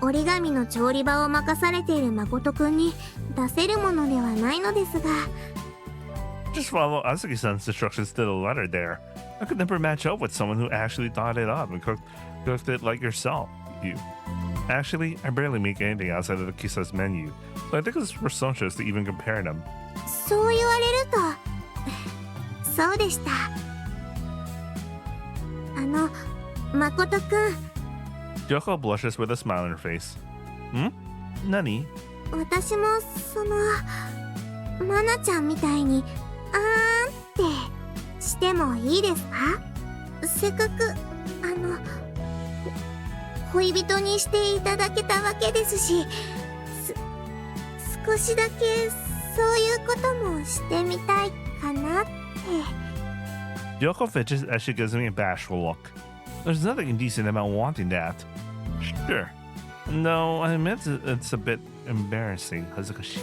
折り紙の調理場を任されている誠くんに出せるものではないのですが。 Just follow Azuki-san's instructions to the letter there. I could never match up with someone who actually thought it up and cooked it like yourself. You. Actually, I barely make anything outside of the Kisa's menu, so I think it's presumptuous to even compare them. そう言われると、そうでした。誠くん。 Kyouko blushes with a smile on her face. Nani? 私もマナちゃんみたいにあーんってしてもいいですか？せっかく恋人にしていただけたわけですし、少しだけそういうこともしてみたいかなって。Kyouko fidgets as she gives me a bashful look. There's nothing indecent about wanting that. Sure. No, I admit it's a bit embarrassing. Hazukashi.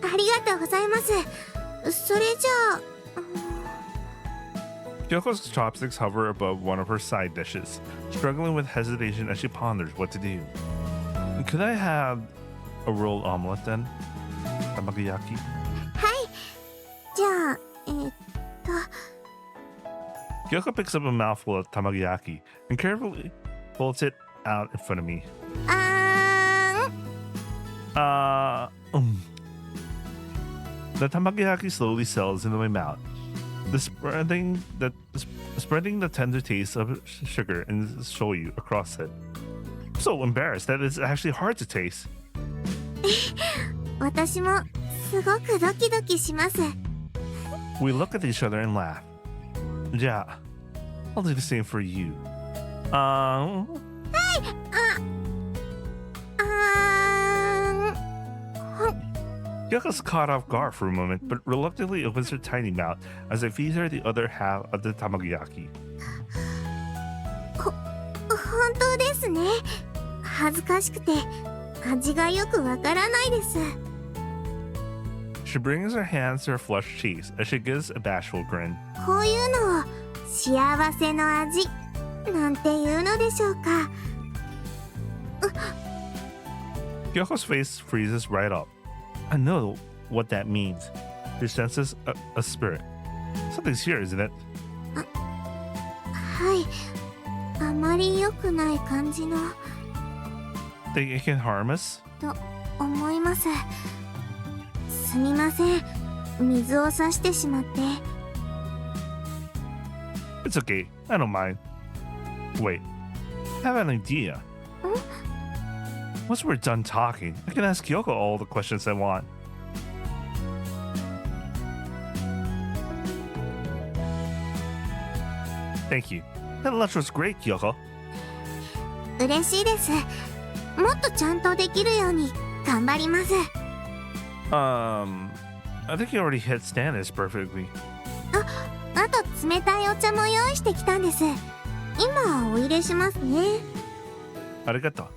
ありがとうございます。それじゃあ Kyoko's chopsticks hover above one of her side dishes, struggling with hesitation as she ponders what to do. Could I have a rolled omelet then? Tamagoyaki? はいじゃあKyouko picks up a mouthful of tamagoyaki and carefully pulls it out in front of me. あーん The tamagoyaki slowly settles into my mouth, spreading the tender taste of sugar and shoyu across it. I'm so embarrassed that it's actually hard to taste. 私もすごくドキドキします。 We look at each other and laugh. Yeah, I'll do the same for you. あーん Kyoko's caught off guard for a moment, but reluctantly opens her tiny mouth as I feed her the other half of the tamagoyaki. 本当ですね。恥ずかしくて味がよくわからないです。 She brings her hands to her flushed cheeks as she gives a bashful grin. こういうのを幸せの味なんていうのでしょうか。 Kyoko's face freezes right up. I know what that means. She senses a spirit. Something's here, isn't it? はいあまり良くない感じの Think it can harm us? と思います。すみません水を差してしまって。 It's okay. I don't mind. Wait. I have an idea. Once we're done talking, I can ask Kyouko all the questions I want. Thank you. That lunch was great, Kyouko. 嬉しいです。もっとちゃんとできるように頑張ります。 I think you already hit standards perfectly. あと冷たいお茶も用意してきたんです。今お入れしますね。 Arigato.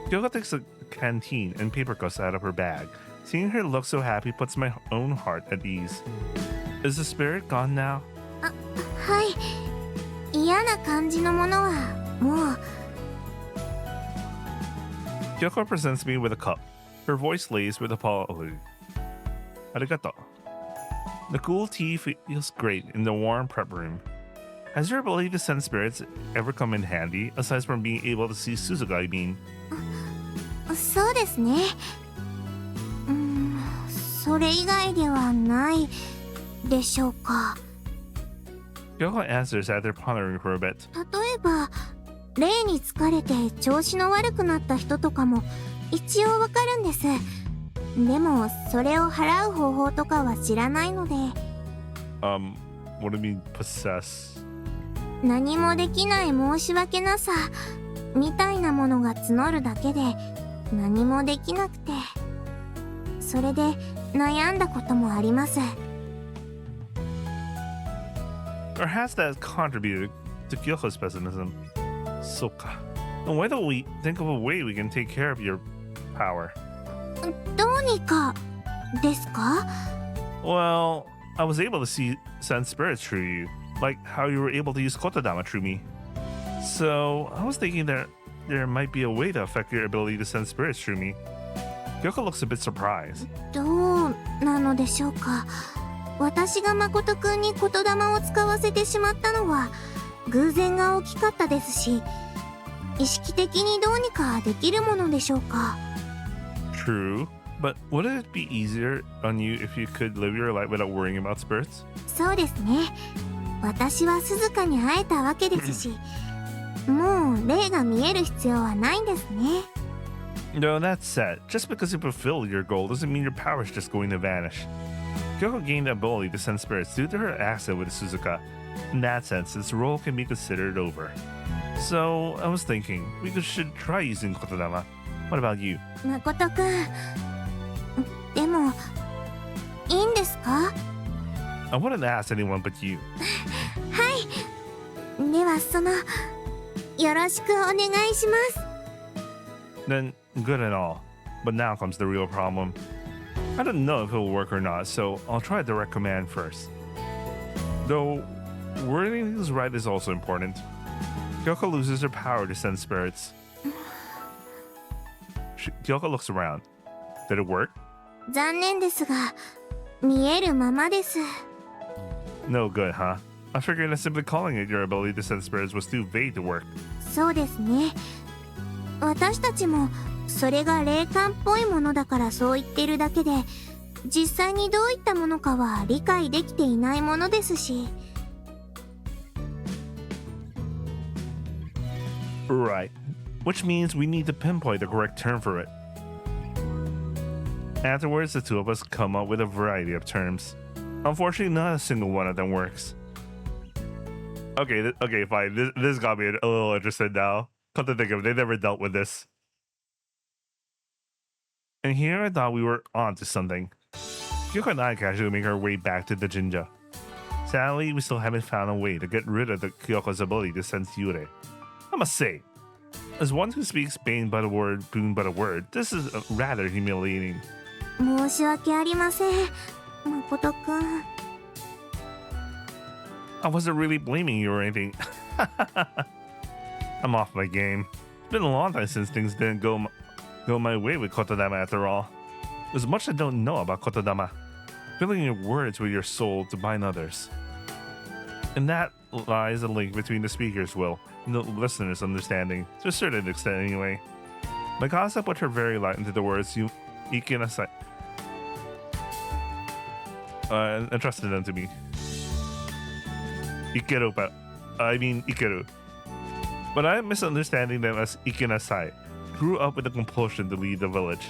Kyouko takes a canteen and paper cups out of her bag. Seeing her look so happy puts my own heart at ease. Is the spirit gone now? はい嫌な感じのものはもう Kyouko presents me with a cup. Her voice lays with apology. Arigato. The cool tea feels great in the warm prep room. Has your ability to sense spirits ever come in handy, aside from being able to see Suzuka, I mean? そうですね。それ以外ではないでしょうか。 Kyouko answers after pondering for a bit. 例えば霊に疲れて調子の悪くなった人とかも一応わかるんです。でもそれを払う方法とかは知らないので。 What do you mean possess? 何もできない申し訳なさみたいなものが募るだけで何もできなくて、それで悩んだこともあります。 Or has that contributed to Kyoko's pessimism? Soka. And why don't we think of a way we can take care of your power? どうにかですか？ Well, I was able to sense spirits through you, like how you were able to use Kotodama through me. So I was thinking that there might be a way to affect your ability to sense spirits through me. Kyouko looks a bit surprised. どうなのでしょうか。私が誠くんに言霊を使わせてしまったのは偶然が大きかったですし、意識的にどうにかできるものでしょうか。 True, but wouldn't it be easier on you if you could live your life without worrying about spirits? そうですね。私は鈴鹿に会えたわけですし、もう霊が見える必要はないんですね。 No, that said, just because you fulfill your goal doesn't mean your power is just going to vanish. Kyouko gained the ability to sense spirits due to her accident with Suzuka. In that sense, this role can be considered over. So, I was thinking, should try using Kotodama. What about you? 誠くん、でもいいんですか？ I wouldn't ask anyone but you. ではよろしくお願いします。 Then, good and all. But now comes the real problem. I don't know if it'll work or not, so I'll try a direct command first. Though, wording things right is also important. Kyouko loses her power to send spirits. Kyouko looks around. Did it work? 残念ですが、見えるままです。 No good, huh? I figured that simply calling it your ability to send spirits was too vague to work. そうですね。私たちもそれが霊感っぽいものだからそう言ってるだけで、実際にどういったものかは理解できていないものですし。 Right. Which means we need to pinpoint the correct term for it. Afterwards, the two of us come up with a variety of terms. Unfortunately, not a single one of them works. Okay, fine. This got me a little interested now. Come to think of it, they never dealt with this. And here I thought we were on to something. Kyouko and I casually make our way back to the Jinja. Sadly, we still haven't found a way to get rid of the Kyoko's ability to sense Yurei. I must say, as one who speaks Bane but a word, Boon but a word, this is rather humiliating. 申し訳ありません、誠くん。 I wasn't really blaming you or anything. I'm off my game. It's been a long time since things didn't go my way with Kotodama after all. There's much I don't know about Kotodama. Filling your words with your soul to bind others. And that lies a link between the speaker's will and the listener's understanding, to a certain extent anyway. My concept put her very light into the words you ikinasai. Entrusted them to me. Ikeru, but I mean Ikeru. But I am misunderstanding them as ikinasai. Grew up with a compulsion to lead the village.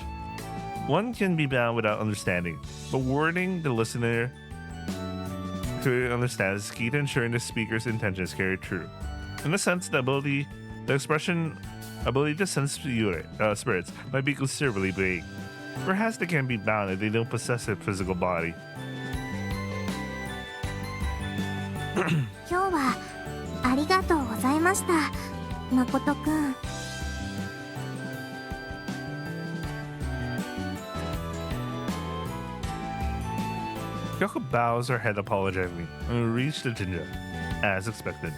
One can be bound without understanding, but wording the listener to understand is key to ensuring the speaker's intentions carry true. In a sense, the expression ability to sense spirits might be considerably vague. Perhaps they can be bound if they don't possess a physical body. 今日はありがとうございました、誠くん。 Kyouko bows her head apologetically and we reach the Jinja, as expected.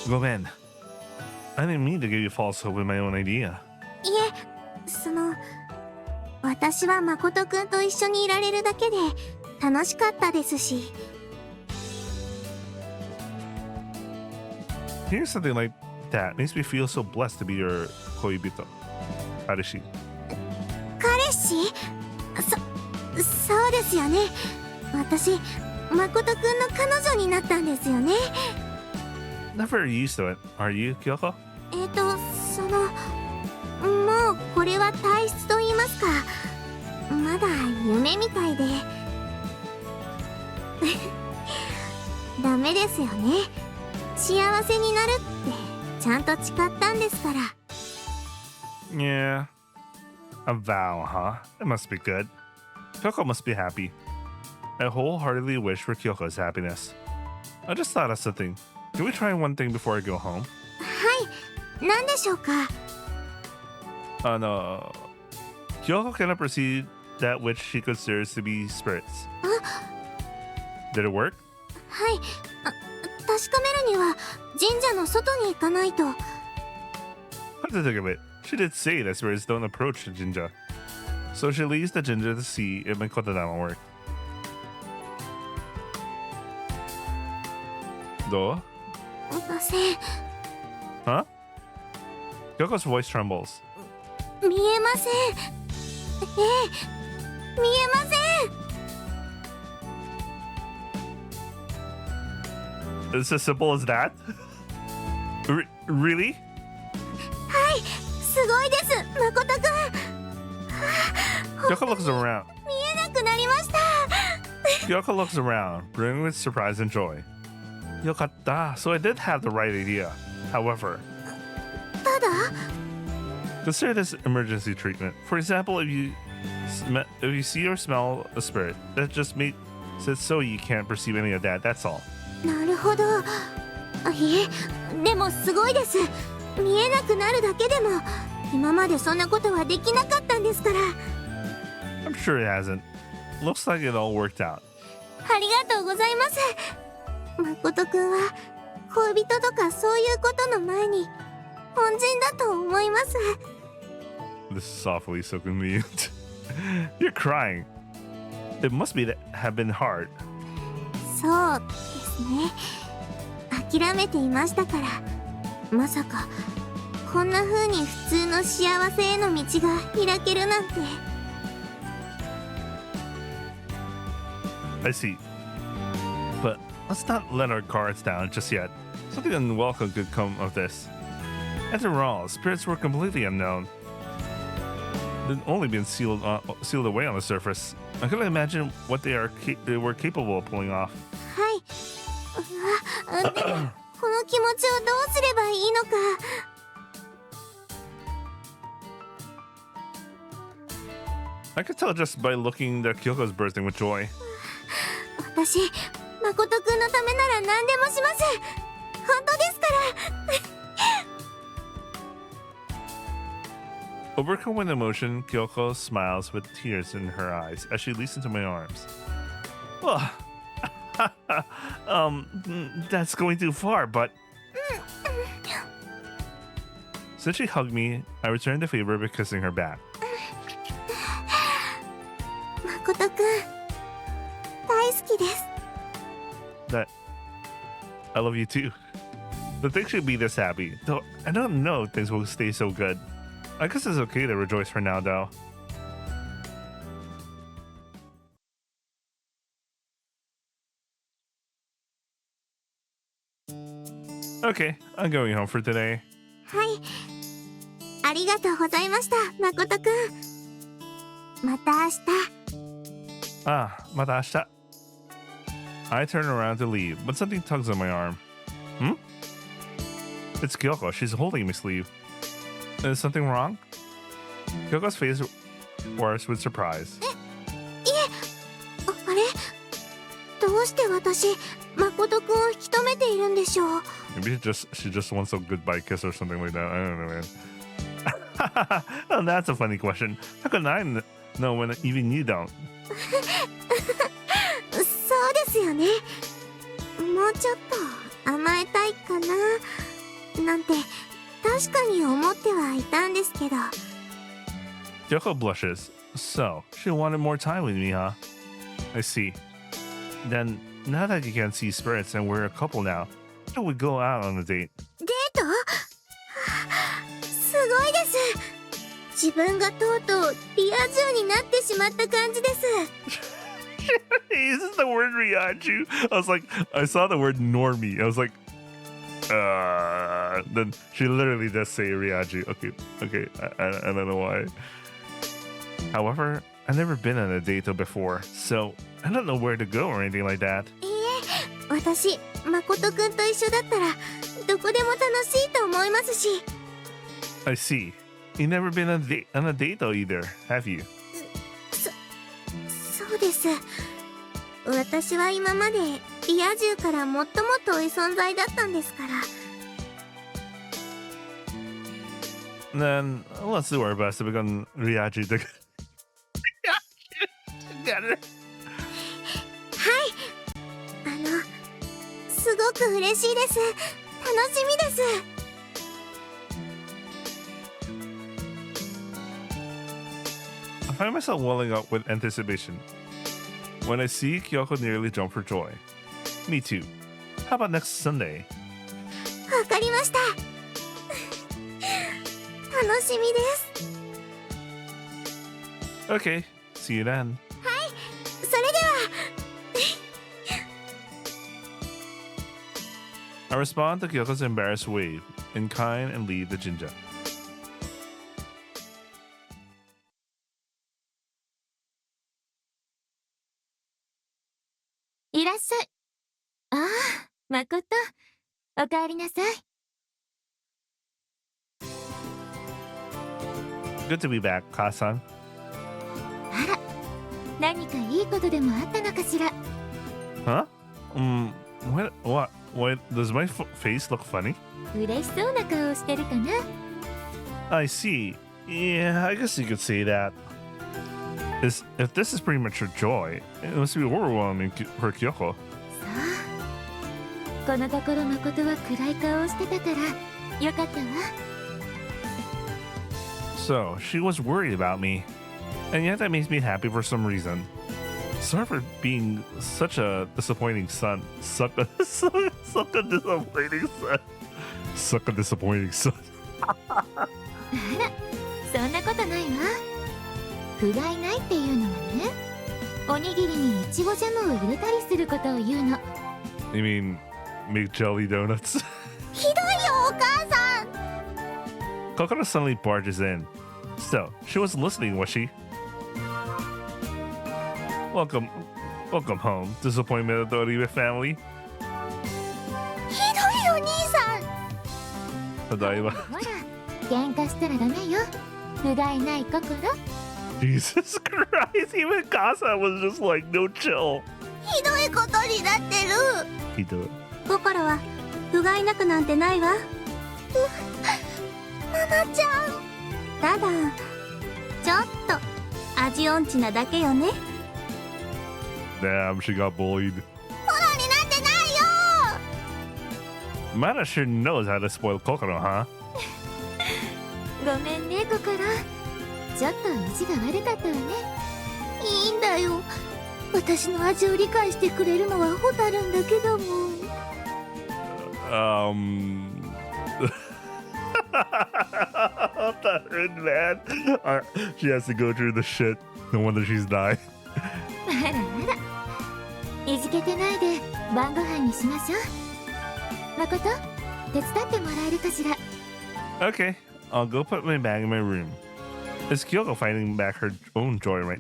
Gomen, I didn't mean to give you false hope with my own idea. いえ、私は誠くんと一緒にいられるだけで楽しかったですし。 Hearing something like that makes me feel so blessed to be your koibito. Harushi. 彼氏？そうですよね。私、誠くんの彼女になったんですよね。 Not very used to it, are you, Kyouko? もうこれは体質と言いますか、まだ夢みたいで。ダメですよね。幸せになるってちゃんと誓ったんですから。 Yeah. A vow, huh? It must be good. Kyouko must be happy. I wholeheartedly wish for Kyoko's happiness. I just thought of something. Can we try one thing before I go home? はい、何でしょうか。 No. Kyouko cannot perceive that which she considers to be spirits. Did it work? はい、確かめるには神社の外に行かないと。 Come to think of it, she did say that spirits don't approach the Jinja. So she leaves the Jinja to see if my Kotodama worked. どう? いません。 Huh? Kyoko's voice trembles. 見えません。見えません。 It's as simple as that? Really? はい、すごいです、誠くん。 Kyouko looks around. 見えなくなりました。 Kyouko looks around, brimming with surprise and joy. Yokatta, so I did have the right idea. However, ただ、 consider this emergency treatment. For example, if you see or smell a spirit that just may So it's so you can't perceive any of that, that's all. なるほど。いえ、でもすごいです。見えなくなるだけでも今までそんなことはできなかったんですから。 I'm sure it hasn't. Looks like it all worked out. ありがとうございます。誠くんは恋人とかそういうことの前に恩人だと思います。 This is awfully so convenient. You're crying. It must have been hard. そうですね。諦めていましたから。まさかこんな風に普通の幸せへの道が開けるなんて。 I see. But let's not let our guards down just yet. Something unwelcome could come of this. After all, spirits were completely unknown. They'd only been sealed away on the surface. I couldn't imagine what they were capable of pulling off. はい。でもこの気持ちをどうすればいいのか。 I could tell just by looking that Kyoko's bursting with joy. 私、誠くんのためなら何でもします。本当ですから。 Overcome with emotion, Kyoko smiles with tears in her eyes as she leaps into my arms. Oh, that's going too far, but... Since she hugged me, I returned the favor by kissing her back. 誠くん、大好きです。 That I love you too. The things should be this happy, though I don't know if things will stay so good. I guess it's okay to rejoice for now, though. Okay, I'm going home for today. はい。ありがとうございました、誠くん。また明日。 Mata ashita. I turn around to leave, but something tugs on my arm. Hmm? It's Kyoko. She's holding my sleeve. Is something wrong? Kyoko's face wears with surprise. いえ、あれ、どうして私、誠くんを引き止めているんでしょう。 Maybe she just wants a goodbye kiss or something like that. I don't know, man. Oh, that's a funny question. How can I know when even you don't? そうですよね。もうちょっと甘えたいかななんて確かに思ってはいたんですけど。 Kyoko blushes. So, she wanted more time with me, huh? I see. Then, now that you can't see spirits and we're a couple now, should we go out on a date? デート？すごいです。自分がとうとうリア充になってしまった感じです。 Is this the word Ryaju? I was like, I saw the word normie. I was like, then she literally does say Ryaju. Okay, I don't know why. However, I've never been on a date before, so I don't know where to go or anything like that. いいえ、私、誠くんと一緒だったらどこでも楽しいと思いますし。 I see. You've never been on a date though either, have you? そうです。私は今までリア充からもっとも遠い存在だったんですから。 Then let's do our best to become Ryaju together. はい。すごく嬉しいです。楽しみです。 I find myself welling up with anticipation when I see Kyoko nearly jump for joy. Me too. How about next Sunday? わかりました。楽しみです。 Okay, see you then. それでは。 I respond to Kyoko's embarrassed wave in kind and leave the jinja. いらっしゃい。ああ、誠。おかえりなさい。 Good to be back, Ka-san. あら、何かいいことでもあったのかしら。Huh? What? Does my face look funny? 嬉しそうな顔をしてるかな。 I see. Yeah, I guess you could say that. If this is pretty much her joy, it must be overwhelming for Kyouko. そう。このところ誠は暗い顔をしてたからよかったわ。 So, she was worried about me. And yet that makes me happy for some reason. Sorry for being such a disappointing son. Such a disappointing son. Such a disappointing son. あら、そんなことないわ。不甲斐ないっていうのはね、おにぎりにいちごジャムを入れたりすることを言うの。 You mean make jelly donuts? ひどいよお母さん。 Kokoro suddenly barges in. So, she wasn't listening, was she? Welcome home, disappointment of the Oribe family. ひどいよ兄さん。 Tadaiba. ほら、喧嘩したらダメよ。不甲斐ない心。 Jesus Christ, even Kasa was just like, no chill. ひどいことになってる。 He do it. 心は不甲斐なくなんてないわ。ママちゃん。ただ、ちょっと味音痴なだけよね。 Damn, she got bullied. フォローになってないよ。 Mana sure knows how to spoil Kokoro, huh? ごめんね、心。ちょっと意地が悪かったわね。いいんだよ。私の味を理解してくれるのはホタルンだけだもん。Man. She has to go through the shit. No wonder she's died. あらあら。いじけてないで晩ご飯にしましょう。誠、手伝ってもらえるかしら。 Okay, I'll go put my bag in my room. Is Kyoko finding back her own joy right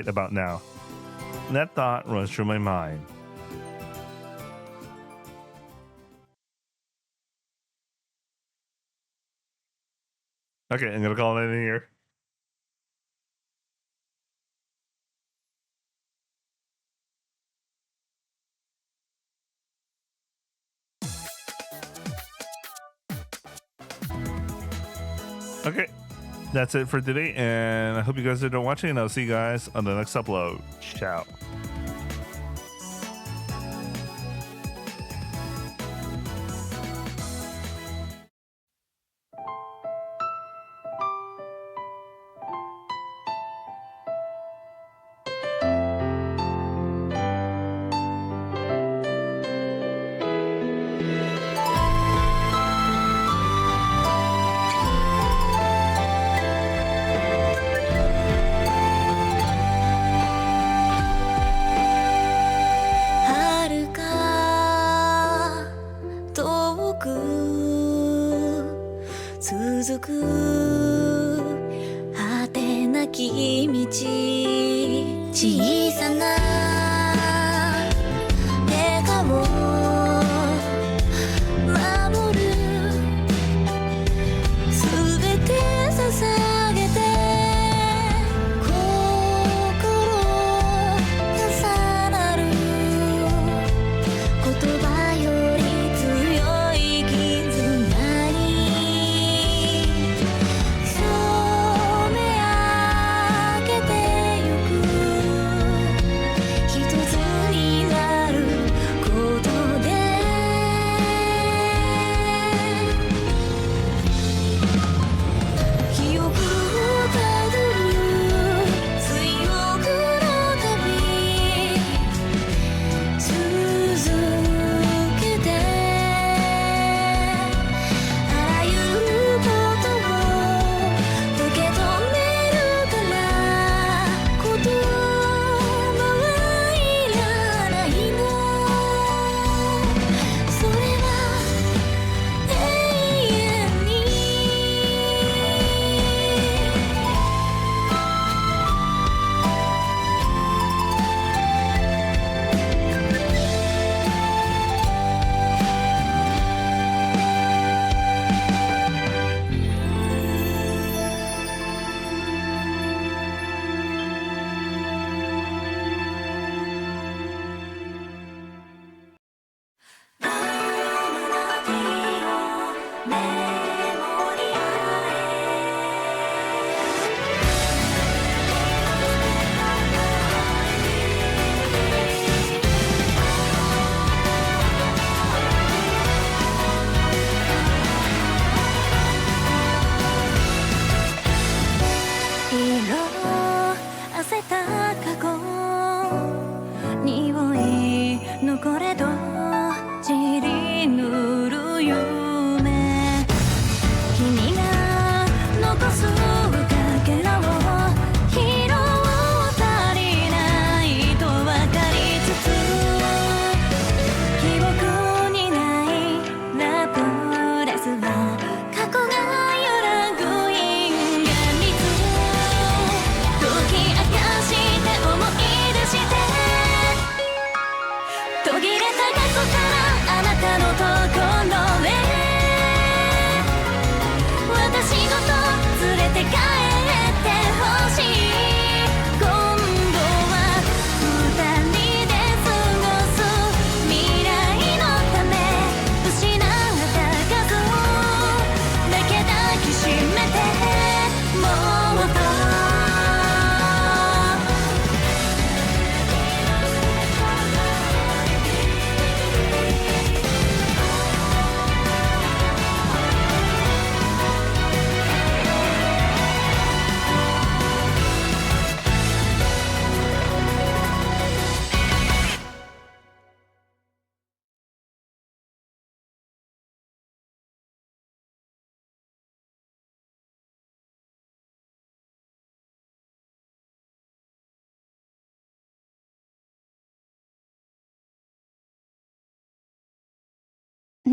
about now? And that thought runs through my mind. Okay, I'm gonna call it in here. Okay, that's it for today, and I hope you guys enjoyed watching, and I'll see you guys on the next upload. Ciao.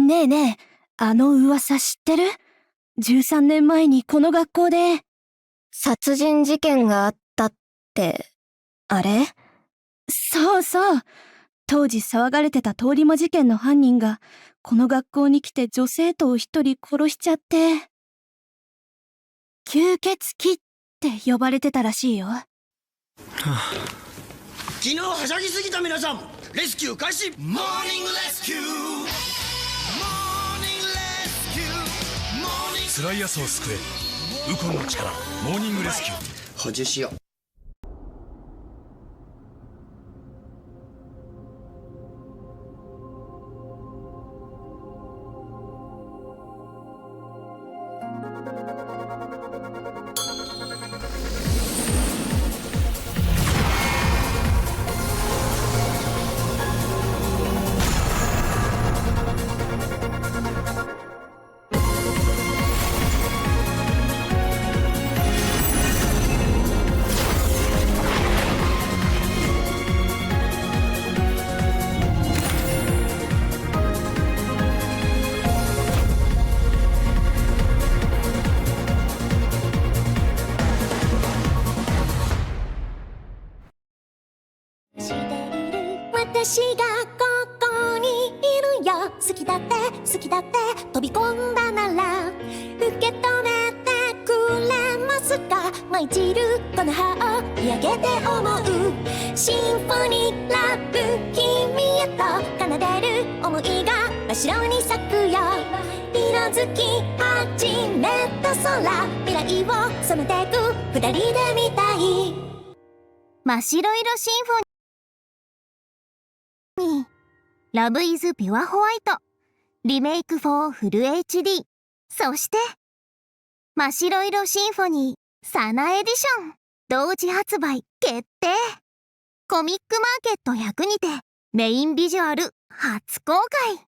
ねえねえ、あの噂知ってる？ 13 年前にこの学校で殺人事件があったって、あれ？そうそう。当時騒がれてた通り魔事件の犯人がこの学校に来て女生徒を一人殺しちゃって、吸血鬼って呼ばれてたらしいよ。昨日はしゃぎすぎた皆さん、レスキュー開始。モーニングレスキュー、モーニングレスキュー、モーニング。辛い朝を救え、ウコンの力、モーニングレスキュー。補充しよう。私がここにいるよ。好きだって好きだって飛び込んだなら受け止めてくれますか。舞い散るこの葉を見上げて思うシンフォニーラブ、君へと奏でる思いが真っ白に咲くよ。色づき始めた空、未来を染めてく二人で見たい。真っ白色シンフォニーラブイズピュアホワイトリメイクフォーフル HD、 そして真っ白色シンフォニーサナエディション同時発売決定。コミックマーケット100にてメインビジュアル初公開。